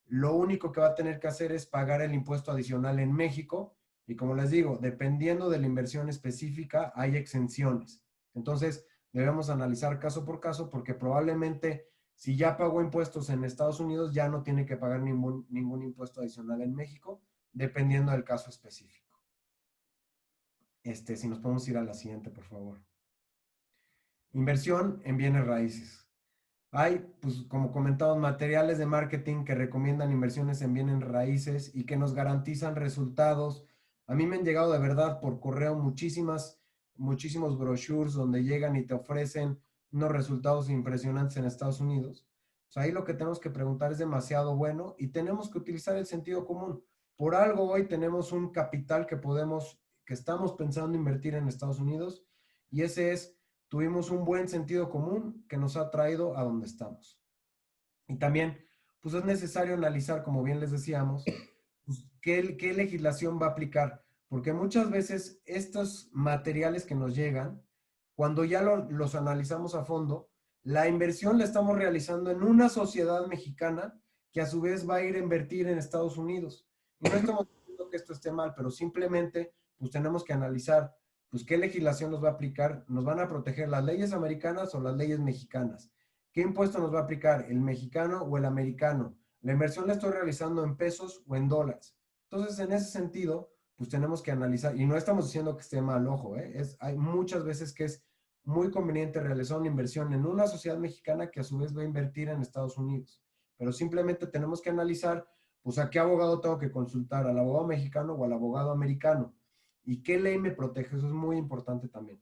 lo único que va a tener que hacer es pagar el impuesto adicional en México. Y como les digo, dependiendo de la inversión específica, hay exenciones. Entonces, debemos analizar caso por caso porque probablemente si ya pagó impuestos en Estados Unidos, ya no tiene que pagar ningún impuesto adicional en México, dependiendo del caso específico. Si nos podemos ir a la siguiente, por favor. Inversión en bienes raíces. Hay, pues, como comentamos, materiales de marketing que recomiendan inversiones en bienes raíces y que nos garantizan resultados. A mí me han llegado de verdad por correo muchísimos brochures donde llegan y te ofrecen unos resultados impresionantes en Estados Unidos. Pues ahí lo que tenemos que preguntar es demasiado bueno y tenemos que utilizar el sentido común. Por algo hoy tenemos un capital que estamos pensando invertir en Estados Unidos y ese es tuvimos un buen sentido común que nos ha traído a donde estamos. Y también, pues es necesario analizar, como bien les decíamos, pues, qué legislación va a aplicar, porque muchas veces estos materiales que nos llegan, cuando ya los analizamos a fondo, la inversión la estamos realizando en una sociedad mexicana que a su vez va a ir a invertir en Estados Unidos. Y no estamos diciendo que esto esté mal, pero simplemente pues tenemos que analizar pues qué legislación nos va a aplicar, nos van a proteger las leyes americanas o las leyes mexicanas. ¿Qué impuesto nos va a aplicar, el mexicano o el americano? La inversión la estoy realizando en pesos o en dólares. Entonces, en ese sentido, pues tenemos que analizar, y no estamos diciendo que esté mal, ojo, hay muchas veces que es muy conveniente realizar una inversión en una sociedad mexicana que a su vez va a invertir en Estados Unidos. Pero simplemente tenemos que analizar, pues a qué abogado tengo que consultar, al abogado mexicano o al abogado americano. ¿Y qué ley me protege? Eso es muy importante también.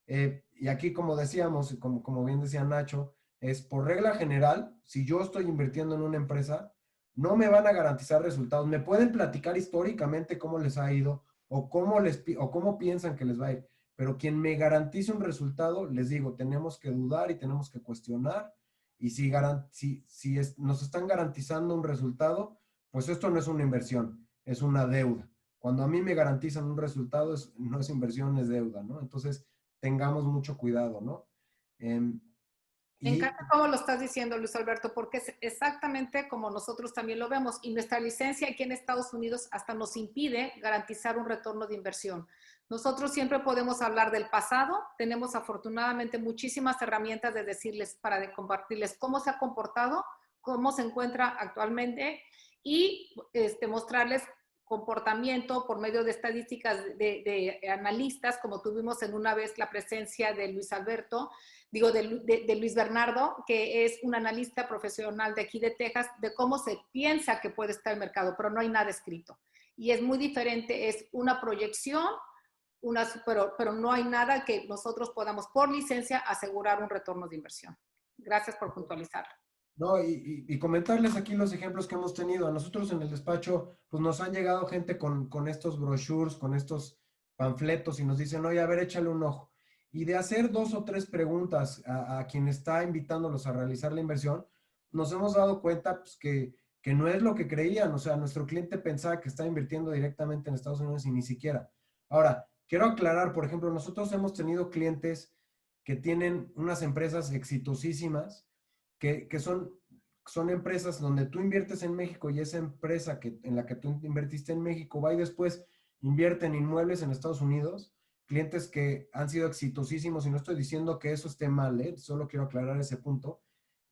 Y aquí, como decíamos, como bien decía Nacho, es por regla general, si yo estoy invirtiendo en una empresa, no me van a garantizar resultados. Me pueden platicar históricamente cómo les ha ido o cómo piensan que les va a ir. Pero quien me garantice un resultado, les digo, tenemos que dudar y tenemos que cuestionar. Y si nos están garantizando un resultado, pues esto no es una inversión, es una deuda. Cuando a mí me garantizan un resultado, no es inversión, es deuda, ¿no? Entonces, tengamos mucho cuidado, ¿no? Me encanta cómo lo estás diciendo, Luis Alberto, porque es exactamente como nosotros también lo vemos. Y nuestra licencia aquí en Estados Unidos hasta nos impide garantizar un retorno de inversión. Nosotros siempre podemos hablar del pasado. Tenemos afortunadamente muchísimas herramientas de decirles, para compartirles cómo se ha comportado, cómo se encuentra actualmente y mostrarles comportamiento por medio de estadísticas de analistas, como tuvimos en una vez la presencia de Luis Alberto, de Luis Bernardo, que es un analista profesional de aquí de Texas, de cómo se piensa que puede estar el mercado, pero no hay nada escrito. Y es muy diferente, es una proyección, pero no hay nada que nosotros podamos, por licencia, asegurar un retorno de inversión. Gracias por puntualizar. No, y comentarles aquí los ejemplos que hemos tenido. A nosotros en el despacho, pues nos han llegado gente con estos brochures, con estos panfletos y nos dicen, oye, a ver, échale un ojo. Y de hacer 2 o 3 preguntas a quien está invitándolos a realizar la inversión, nos hemos dado cuenta pues, que que no es lo que creían. O sea, nuestro cliente pensaba que estaba invirtiendo directamente en Estados Unidos y ni siquiera. Ahora, quiero aclarar, por ejemplo, nosotros hemos tenido clientes que tienen unas empresas exitosísimas, que son empresas donde tú inviertes en México y esa empresa en la que tú invertiste en México va y después invierte en inmuebles en Estados Unidos, clientes que han sido exitosísimos, y no estoy diciendo que eso esté mal, solo quiero aclarar ese punto.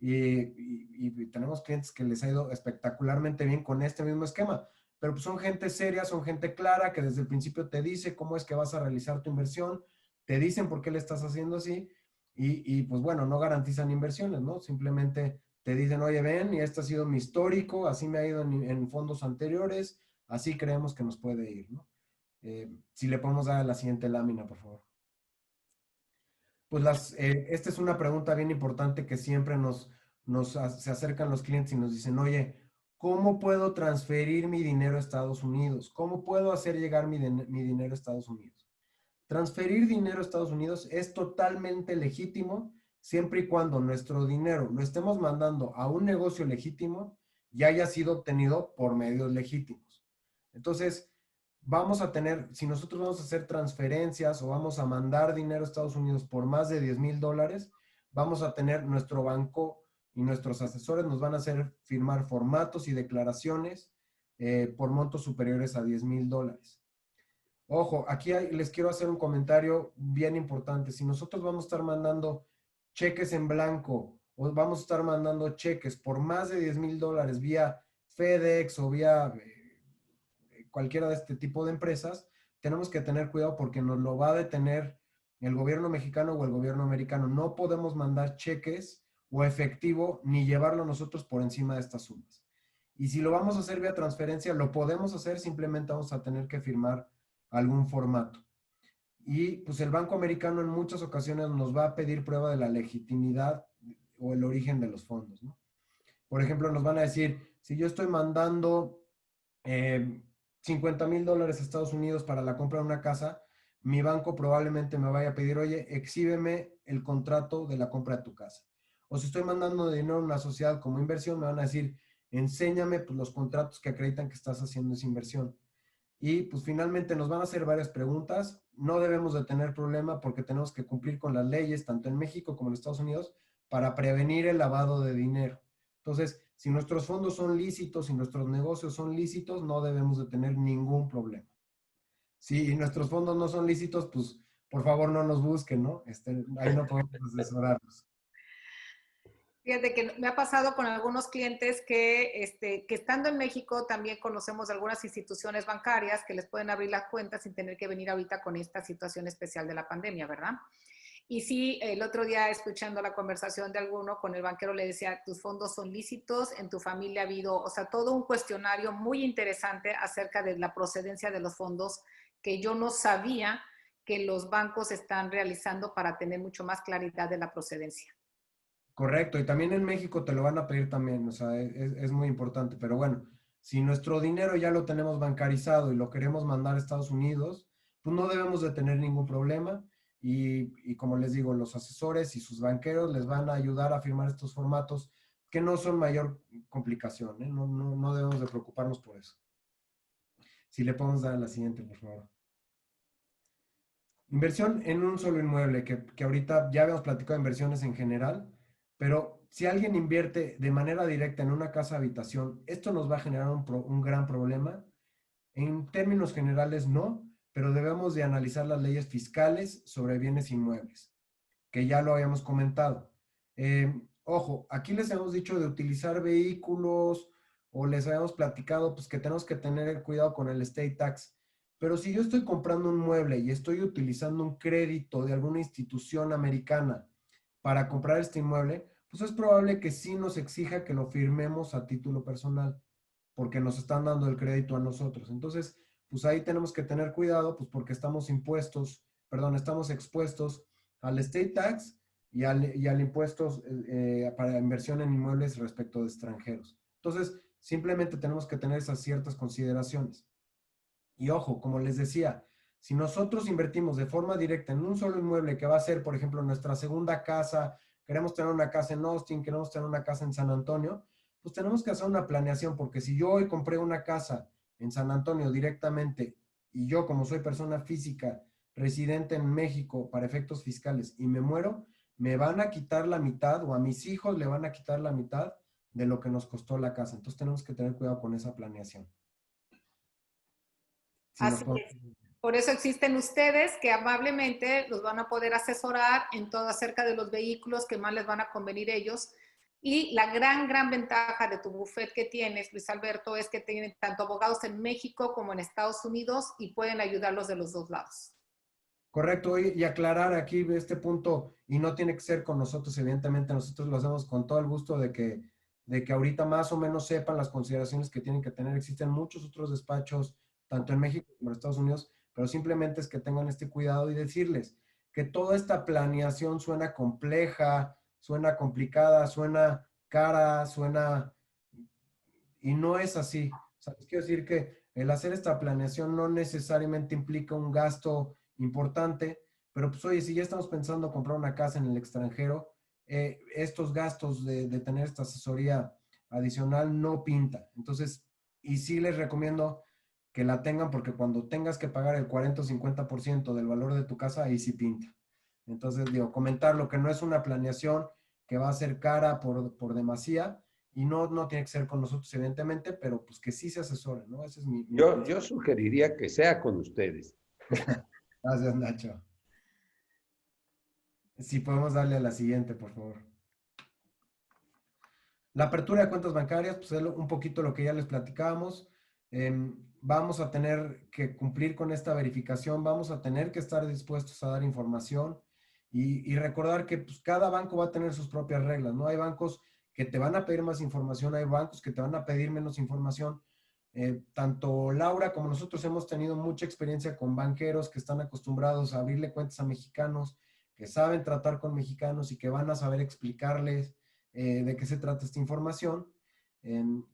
Y tenemos clientes que les ha ido espectacularmente bien con este mismo esquema, pero pues son gente seria, son gente clara, que desde el principio te dice cómo es que vas a realizar tu inversión, te dicen por qué le estás haciendo así, y pues bueno, no garantizan inversiones, ¿no? Simplemente te dicen, oye, ven, y este ha sido mi histórico, así me ha ido en fondos anteriores, así creemos que nos puede ir, ¿no? Si le podemos dar a la siguiente lámina, por favor. Pues esta es una pregunta bien importante que siempre se acercan los clientes y nos dicen, oye, ¿cómo puedo transferir mi dinero a Estados Unidos? ¿Cómo puedo hacer llegar mi dinero a Estados Unidos? Transferir dinero a Estados Unidos es totalmente legítimo siempre y cuando nuestro dinero lo estemos mandando a un negocio legítimo y haya sido obtenido por medios legítimos. Entonces, vamos a tener, si nosotros vamos a hacer transferencias o vamos a mandar dinero a Estados Unidos por más de $10,000, vamos a tener nuestro banco y nuestros asesores nos van a hacer firmar formatos y declaraciones por montos superiores a $10,000. Ojo, aquí les quiero hacer un comentario bien importante. Si nosotros vamos a estar mandando cheques en blanco o vamos a estar mandando cheques por más de $10,000 vía FedEx o vía cualquiera de este tipo de empresas, tenemos que tener cuidado porque nos lo va a detener el gobierno mexicano o el gobierno americano. No podemos mandar cheques o efectivo ni llevarlo nosotros por encima de estas sumas. Y si lo vamos a hacer vía transferencia, lo podemos hacer, simplemente vamos a tener que firmar algún formato. Y pues el Banco Americano en muchas ocasiones nos va a pedir prueba de la legitimidad o el origen de los fondos, ¿no? Por ejemplo, nos van a decir, si yo estoy mandando $50,000 a Estados Unidos para la compra de una casa, mi banco probablemente me vaya a pedir, oye, exhíbeme el contrato de la compra de tu casa. O si estoy mandando dinero a una sociedad como inversión, me van a decir, enséñame pues, los contratos que acreditan que estás haciendo esa inversión. Y pues finalmente nos van a hacer varias preguntas. No debemos de tener problema porque tenemos que cumplir con las leyes, tanto en México como en Estados Unidos, para prevenir el lavado de dinero. Entonces, si nuestros fondos son lícitos, si nuestros negocios son lícitos, no debemos de tener ningún problema. Si nuestros fondos no son lícitos, pues por favor no nos busquen, ¿no? Ahí no podemos asesorarlos. Fíjate que me ha pasado con algunos clientes que estando en México también conocemos algunas instituciones bancarias que les pueden abrir las cuentas sin tener que venir ahorita con esta situación especial de la pandemia, ¿verdad? Y sí, el otro día escuchando la conversación de alguno con el banquero le decía, tus fondos son lícitos, en tu familia ha habido, o sea, todo un cuestionario muy interesante acerca de la procedencia de los fondos que yo no sabía que los bancos están realizando para tener mucho más claridad de la procedencia. Correcto, y también en México te lo van a pedir también, o sea, es muy importante, pero bueno, si nuestro dinero ya lo tenemos bancarizado y lo queremos mandar a Estados Unidos, pues no debemos de tener ningún problema y como les digo, los asesores y sus banqueros les van a ayudar a firmar estos formatos que no son mayor complicación, ¿eh? No debemos de preocuparnos por eso. Si le podemos dar a la siguiente, por favor. Inversión en un solo inmueble, que ahorita ya habíamos platicado de inversiones en general, pero si alguien invierte de manera directa en una casa habitación, esto nos va a generar un gran problema. En términos generales no, pero debemos de analizar las leyes fiscales sobre bienes inmuebles, que ya lo habíamos comentado. Ojo, aquí les hemos dicho de utilizar vehículos o les habíamos platicado pues que tenemos que tener cuidado con el estate tax. Pero si yo estoy comprando un mueble y estoy utilizando un crédito de alguna institución americana para comprar este inmueble, pues es probable que sí nos exija que lo firmemos a título personal, porque nos están dando el crédito a nosotros. Entonces, pues ahí tenemos que tener cuidado, pues porque estamos expuestos al estate tax y al impuesto para inversión en inmuebles respecto de extranjeros. Entonces, simplemente tenemos que tener esas ciertas consideraciones. Y ojo, como les decía, si nosotros invertimos de forma directa en un solo inmueble que va a ser, por ejemplo, nuestra segunda casa, queremos tener una casa en Austin, queremos tener una casa en San Antonio, pues tenemos que hacer una planeación, porque si yo hoy compré una casa en San Antonio directamente y yo como soy persona física residente en México para efectos fiscales y me muero, me van a quitar la mitad o a mis hijos le van a quitar la mitad de lo que nos costó la casa. Entonces tenemos que tener cuidado con esa planeación. Si nos Así podemos... es. Por eso existen ustedes que amablemente los van a poder asesorar en todo acerca de los vehículos que más les van a convenir ellos. Y la gran ventaja de tu buffet que tienes, Luis Alberto, es que tienen tanto abogados en México como en Estados Unidos y pueden ayudarlos de los dos lados. Correcto, y aclarar aquí este punto, y no tiene que ser con nosotros, evidentemente nosotros lo hacemos con todo el gusto de que ahorita más o menos sepan las consideraciones que tienen que tener. Existen muchos otros despachos, tanto en México como en Estados Unidos, pero simplemente es que tengan este cuidado y decirles que toda esta planeación suena compleja, suena complicada, suena cara, suena... Y no es así. O sea, les quiero decir que el hacer esta planeación no necesariamente implica un gasto importante, pero pues oye, si ya estamos pensando comprar una casa en el extranjero, estos gastos de tener esta asesoría adicional no pinta. Entonces, y sí les recomiendo que la tengan porque cuando tengas que pagar el 40 o 50% del valor de tu casa, ahí sí pinta. Entonces, digo, comentar lo que no es una planeación que va a ser cara por demasía, y no tiene que ser con nosotros, evidentemente, pero pues que sí se asesoren, ¿no? Ese es mi Yo sugeriría que sea con ustedes. Gracias, Nacho. Si podemos darle a la siguiente, por favor. La apertura de cuentas bancarias, pues es un poquito lo que ya les platicábamos. Vamos a tener que cumplir con esta verificación, vamos a tener que estar dispuestos a dar información y recordar que pues, cada banco va a tener sus propias reglas, ¿no? Hay bancos que te van a pedir más información, hay bancos que te van a pedir menos información. Tanto Laura como nosotros hemos tenido mucha experiencia con banqueros que están acostumbrados a abrirle cuentas a mexicanos, que saben tratar con mexicanos y que van a saber explicarles de qué se trata esta información,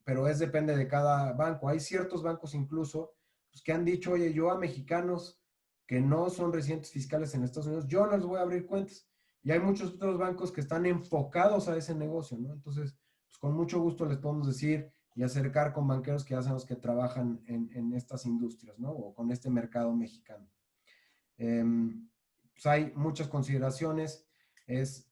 pero depende de cada banco. Hay ciertos bancos incluso pues, que han dicho, oye, yo a mexicanos que no son residentes fiscales en Estados Unidos, yo no les voy a abrir cuentas. Y hay muchos otros bancos que están enfocados a ese negocio, ¿no? Entonces, pues con mucho gusto les podemos decir y acercar con banqueros que ya sabemos que trabajan en estas industrias, ¿no? O con este mercado mexicano. Pues hay muchas consideraciones.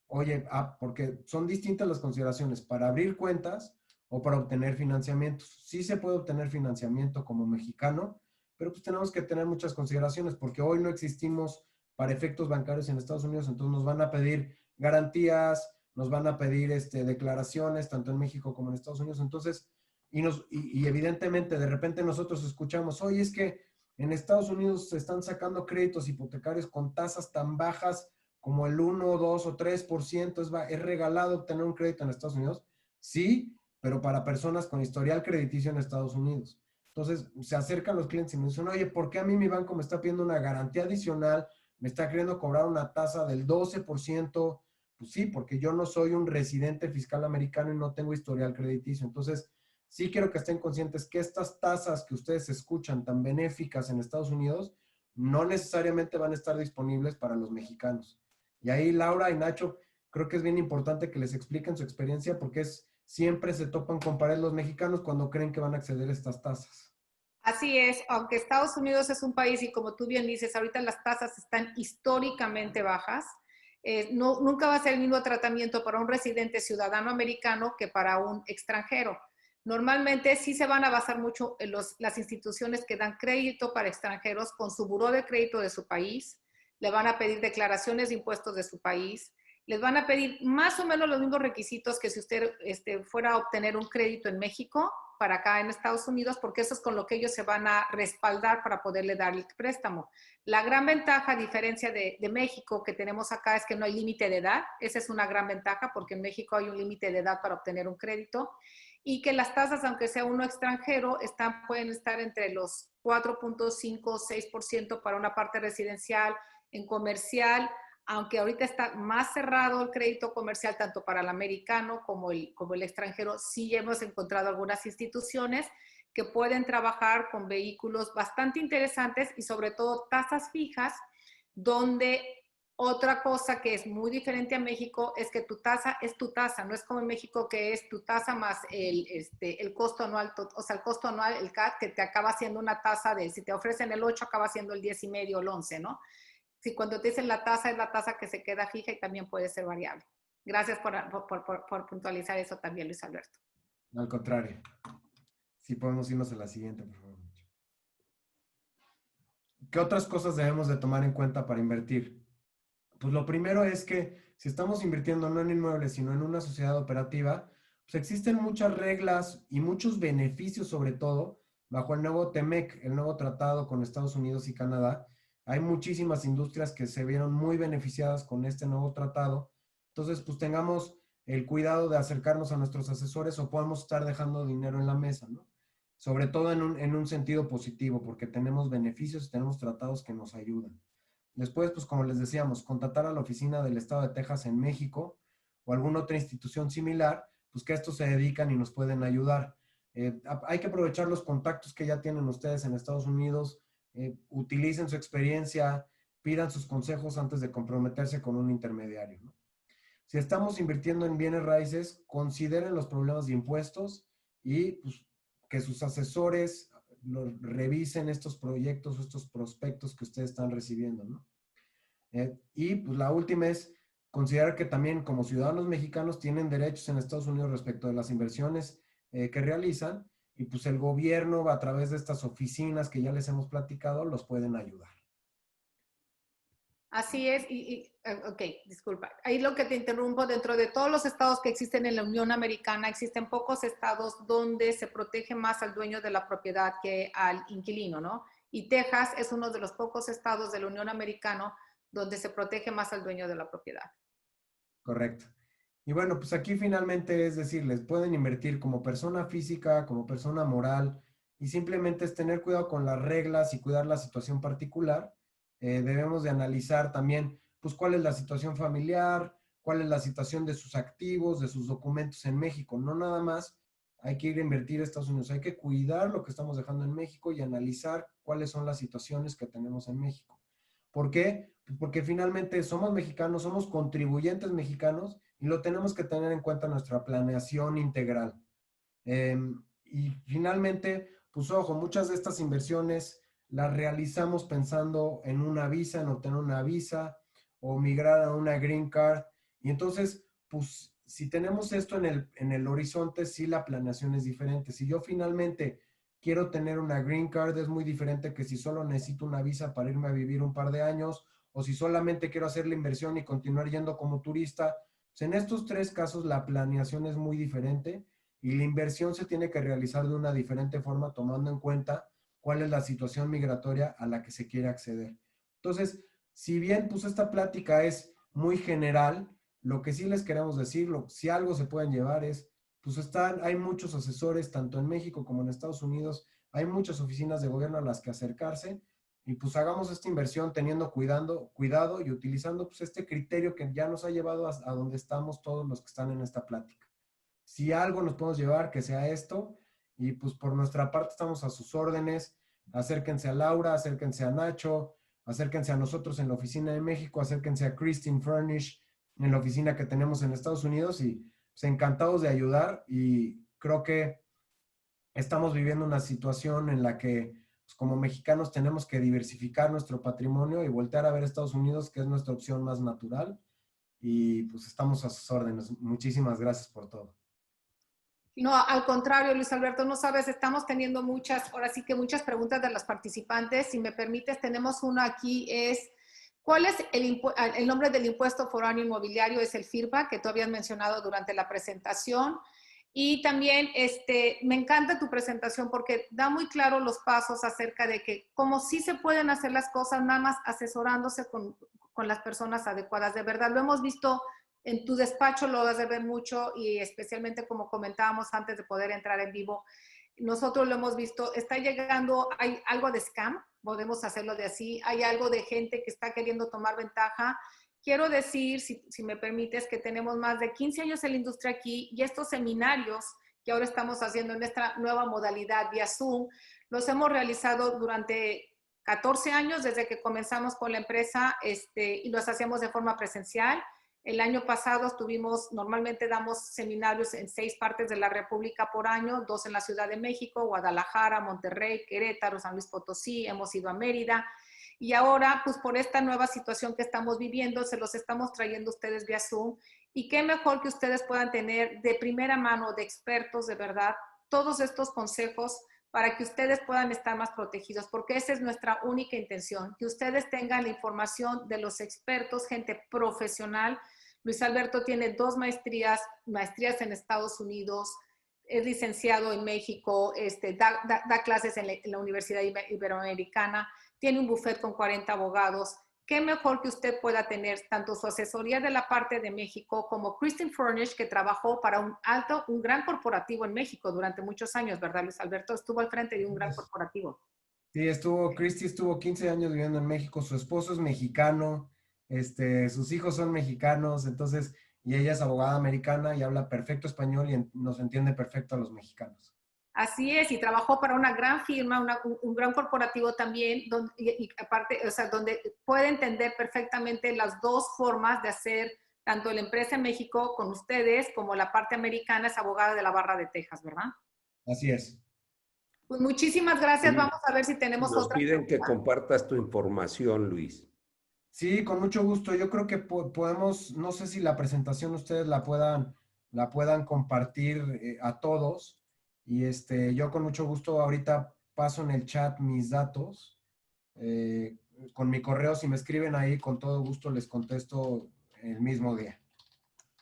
Oye, porque son distintas las consideraciones para abrir cuentas o para obtener financiamientos. Sí se puede obtener financiamiento como mexicano, pero pues tenemos que tener muchas consideraciones porque hoy no existimos para efectos bancarios en Estados Unidos, entonces nos van a pedir garantías, nos van a pedir declaraciones, tanto en México como en Estados Unidos. Entonces, y evidentemente de repente nosotros escuchamos, oye, es que en Estados Unidos se están sacando créditos hipotecarios con tasas tan bajas como el 1, 2 o 3%. Es regalado obtener un crédito en Estados Unidos. Sí, pero para personas con historial crediticio en Estados Unidos. Entonces, se acercan los clientes y me dicen, oye, ¿por qué a mí mi banco me está pidiendo una garantía adicional? Me está queriendo cobrar una tasa del 12%. Pues sí, porque yo no soy un residente fiscal americano y no tengo historial crediticio. Entonces, sí quiero que estén conscientes que estas tasas que ustedes escuchan tan benéficas en Estados Unidos no necesariamente van a estar disponibles para los mexicanos. Y ahí Laura y Nacho, creo que es bien importante que les expliquen su experiencia porque siempre se topan con pared los mexicanos cuando creen que van a acceder a estas tasas. Así es, aunque Estados Unidos es un país y como tú bien dices, ahorita las tasas están históricamente bajas, nunca va a ser el mismo tratamiento para un residente ciudadano americano que para un extranjero. Normalmente sí se van a basar mucho en las instituciones que dan crédito para extranjeros con su buró de crédito de su país, le van a pedir declaraciones de impuestos de su país, les van a pedir más o menos los mismos requisitos que si usted fuera a obtener un crédito en México para acá en Estados Unidos, porque eso es con lo que ellos se van a respaldar para poderle dar el préstamo. La gran ventaja, a diferencia de México, que tenemos acá, es que no hay límite de edad. Esa es una gran ventaja, porque en México hay un límite de edad para obtener un crédito, y que las tasas, aunque sea uno extranjero, pueden estar entre los 4.5 o 6% para una parte residencial, en comercial, aunque ahorita está más cerrado el crédito comercial, tanto para el americano como el extranjero, sí hemos encontrado algunas instituciones que pueden trabajar con vehículos bastante interesantes y sobre todo tasas fijas, donde Otra cosa que es muy diferente a México es que tu tasa es tu tasa, no es como en México que es tu tasa más el costo anual, o sea, el costo anual, el CAT, que te acaba siendo una tasa de, si te ofrecen el 8, acaba siendo el 10,5 o el 11, ¿no? Si cuando te dicen la tasa es la tasa que se queda fija y también puede ser variable. Gracias por puntualizar eso también, Luis Alberto. Al contrario. Sí, podemos irnos a la siguiente, por favor. ¿Qué otras cosas debemos de tomar en cuenta para invertir? Pues lo primero es que si estamos invirtiendo no en inmuebles, sino en una sociedad operativa, pues existen muchas reglas y muchos beneficios, sobre todo, bajo el nuevo TEMEC, el nuevo tratado con Estados Unidos y Canadá. Hay muchísimas industrias que se vieron muy beneficiadas con este nuevo tratado. Entonces, pues tengamos el cuidado de acercarnos a nuestros asesores o podemos estar dejando dinero en la mesa, ¿no? Sobre todo en un sentido positivo, porque tenemos beneficios y tenemos tratados que nos ayudan. Después, pues como les decíamos, contactar a la oficina del Estado de Texas en México o alguna otra institución similar, pues que a esto se dedican y nos pueden ayudar. Hay que aprovechar los contactos que ya tienen ustedes en Estados Unidos, utilicen su experiencia, pidan sus consejos antes de comprometerse con un intermediario, ¿no? Si estamos invirtiendo en bienes raíces, consideren los problemas de impuestos y pues, que sus asesores revisen estos proyectos o estos prospectos que ustedes están recibiendo, ¿no? Y pues la última es considerar que también como ciudadanos mexicanos tienen derechos en Estados Unidos respecto de las inversiones que realizan y pues el gobierno a través de estas oficinas que ya les hemos platicado los pueden ayudar. Así es, ok, disculpa. Ahí lo que te interrumpo, dentro de todos los estados que existen en la Unión Americana, existen pocos estados donde se protege más al dueño de la propiedad que al inquilino, ¿no? Y Texas es uno de los pocos estados de la Unión Americana donde se protege más al dueño de la propiedad. Correcto. Y bueno, pues aquí finalmente es decirles, pueden invertir como persona física, como persona moral, y simplemente es tener cuidado con las reglas y cuidar la situación particular. Debemos de analizar también, pues, cuál es la situación familiar, cuál es la situación de sus activos, de sus documentos en México. No nada más hay que ir a invertir a Estados Unidos, hay que cuidar lo que estamos dejando en México y analizar cuáles son las situaciones que tenemos en México. ¿Por qué? Porque finalmente somos mexicanos, somos contribuyentes mexicanos y lo tenemos que tener en cuenta en nuestra planeación integral. Y finalmente, pues ojo, muchas de estas inversiones las realizamos pensando en una visa, en obtener una visa o migrar a una green card. Y entonces, pues si tenemos esto en el horizonte, sí la planeación es diferente. Si yo finalmente quiero tener una green card, es muy diferente que si solo necesito una visa para irme a vivir un par de años o si solamente quiero hacer la inversión y continuar yendo como turista. Pues en estos tres casos la planeación es muy diferente y la inversión se tiene que realizar de una diferente forma tomando en cuenta cuál es la situación migratoria a la que se quiere acceder. Entonces, si bien pues esta plática es muy general, lo que sí les queremos decir, si algo se pueden llevar es, pues hay muchos asesores, tanto en México como en Estados Unidos, hay muchas oficinas de gobierno a las que acercarse y pues hagamos esta inversión teniendo cuidado y utilizando pues este criterio que ya nos ha llevado a donde estamos todos los que están en esta plática. Si algo nos podemos llevar, que sea esto, y pues por nuestra parte estamos a sus órdenes. Acérquense a Laura, acérquense a Nacho, acérquense a nosotros en la oficina de México, acérquense a Christine Furnish en la oficina que tenemos en Estados Unidos y pues encantados de ayudar y creo que estamos viviendo una situación en la que pues, como mexicanos tenemos que diversificar nuestro patrimonio y voltear a ver Estados Unidos, que es nuestra opción más natural y pues estamos a sus órdenes. Muchísimas gracias por todo. No, al contrario, Luis Alberto, no sabes, estamos teniendo ahora sí que muchas preguntas de los participantes. Si me permites, tenemos una aquí, ¿cuál es el nombre del impuesto foráneo inmobiliario? Es el FIRPA, que tú habías mencionado durante la presentación. Y también me encanta tu presentación porque da muy claro los pasos acerca de que como sí se pueden hacer las cosas, nada más asesorándose con las personas adecuadas. De verdad, lo hemos visto en tu despacho, lo vas a ver mucho y especialmente como comentábamos antes de poder entrar en vivo, nosotros lo hemos visto, está llegando, hay algo de scam, podemos hacerlo de así, hay algo de gente que está queriendo tomar ventaja. Quiero decir, si me permites, que tenemos más de 15 años en la industria aquí y estos seminarios que ahora estamos haciendo en esta nueva modalidad vía Zoom, los hemos realizado durante 14 años desde que comenzamos con la empresa y los hacemos de forma presencial. El año pasado normalmente damos seminarios en 6 partes de la República por año, 2 en la Ciudad de México, Guadalajara, Monterrey, Querétaro, San Luis Potosí, hemos ido a Mérida. Y ahora, pues por esta nueva situación que estamos viviendo, se los estamos trayendo a ustedes vía Zoom. Y qué mejor que ustedes puedan tener de primera mano, de expertos de verdad, todos estos consejos para que ustedes puedan estar más protegidos, porque esa es nuestra única intención, que ustedes tengan la información de los expertos, gente profesional. Luis Alberto tiene 2 maestrías en Estados Unidos, es licenciado en México, da clases en la Universidad Iberoamericana, tiene un bufete con 40 abogados. Qué mejor que usted pueda tener tanto su asesoría de la parte de México como Kristen Furnish, que trabajó para un gran corporativo en México durante muchos años, ¿verdad, Luis Alberto? Estuvo al frente de un gran corporativo. Sí, Christy estuvo 15 años viviendo en México, su esposo es mexicano, sus hijos son mexicanos, entonces, y ella es abogada americana y habla perfecto español y nos entiende perfecto a los mexicanos. Así es, y trabajó para una gran firma, un gran corporativo también, y aparte, o sea, donde puede entender perfectamente las 2 formas de hacer tanto la empresa en México con ustedes como la parte americana, es abogada de la Barra de Texas, ¿verdad? Así es. Pues muchísimas gracias. Sí. Vamos a ver si tenemos Nos otra piden que pregunta. compartas tu información, Luis. Sí, con mucho gusto. Yo creo que podemos, no sé si la presentación ustedes la puedan compartir a todos. Y yo con mucho gusto ahorita paso en el chat mis datos. Con mi correo, si me escriben ahí, con todo gusto les contesto el mismo día.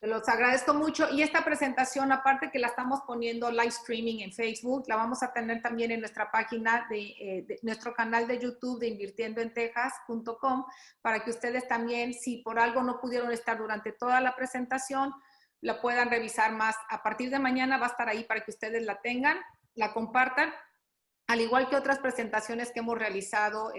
Te los agradezco mucho. Y esta presentación, aparte que la estamos poniendo live streaming en Facebook, la vamos a tener también en nuestra página de nuestro canal de YouTube de invirtiendoentejas.com, para que ustedes también, si por algo no pudieron estar durante toda la presentación, la puedan revisar más. A partir de mañana va a estar ahí para que ustedes la tengan, la compartan, al igual que otras presentaciones que hemos realizado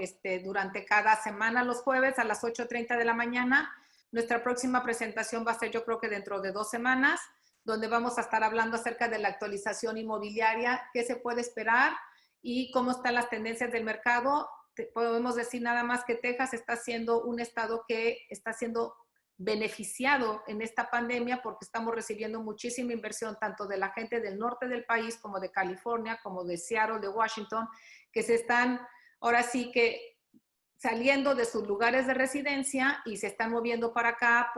durante cada semana, los jueves a las 8:30 de la mañana. Nuestra próxima presentación va a ser, yo creo que dentro de 2 semanas, donde vamos a estar hablando acerca de la actualización inmobiliaria, qué se puede esperar y cómo están las tendencias del mercado. Podemos decir nada más que Texas está siendo un estado que está siendo beneficiado en esta pandemia porque estamos recibiendo muchísima inversión tanto de la gente del norte del país como de California, como de Seattle, de Washington, que se están ahora sí que saliendo de sus lugares de residencia y se están moviendo para acá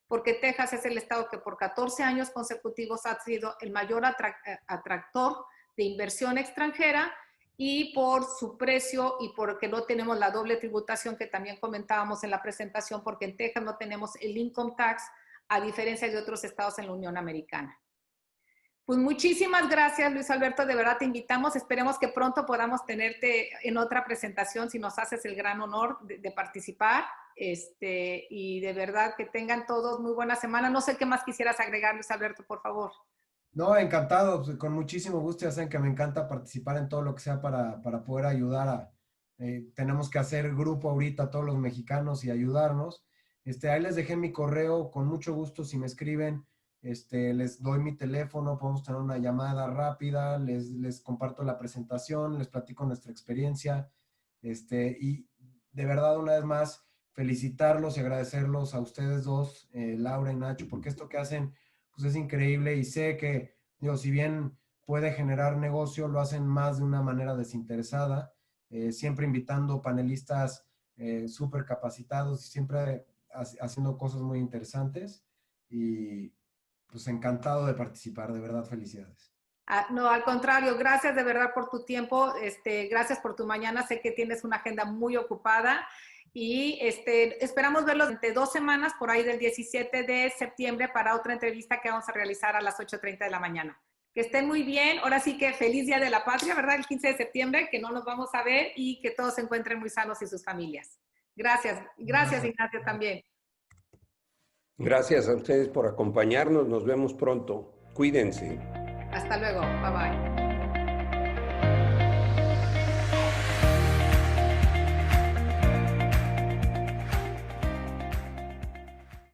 porque Texas es el estado que por 14 años consecutivos ha sido el mayor atractor de inversión extranjera, y por su precio y porque no tenemos la doble tributación que también comentábamos en la presentación, porque en Texas no tenemos el income tax a diferencia de otros estados en la Unión Americana. Pues muchísimas gracias, Luis Alberto, de verdad te invitamos. Esperemos que pronto podamos tenerte en otra presentación si nos haces el gran honor de participar. Y de verdad que tengan todos muy buena semana. No sé qué más quisieras agregar, Luis Alberto, por favor. No, encantado, con muchísimo gusto. Ya saben que me encanta participar en todo lo que sea para poder ayudar tenemos que hacer grupo ahorita todos los mexicanos y ayudarnos. Ahí les dejé mi correo, con mucho gusto si me escriben. Les doy mi teléfono, podemos tener una llamada rápida, les comparto la presentación, les platico nuestra experiencia, y de verdad una vez más felicitarlos y agradecerlos a ustedes dos, Laura y Nacho, porque esto que hacen pues es increíble y sé que, digo, si bien puede generar negocio, lo hacen más de una manera desinteresada, siempre invitando panelistas súper capacitados y siempre haciendo cosas muy interesantes y pues encantado de participar, de verdad, felicidades. No, al contrario, gracias de verdad por tu tiempo, gracias por tu mañana, sé que tienes una agenda muy ocupada y esperamos verlos entre 2 semanas, por ahí del 17 de septiembre, para otra entrevista que vamos a realizar a las 8:30 de la mañana. Que estén muy bien, ahora sí que feliz Día de la Patria, ¿verdad? El 15 de septiembre, que no nos vamos a ver y que todos se encuentren muy sanos y sus familias. Gracias, gracias Ignacio también. Gracias a ustedes por acompañarnos. Nos vemos pronto. Cuídense. Hasta luego. Bye bye.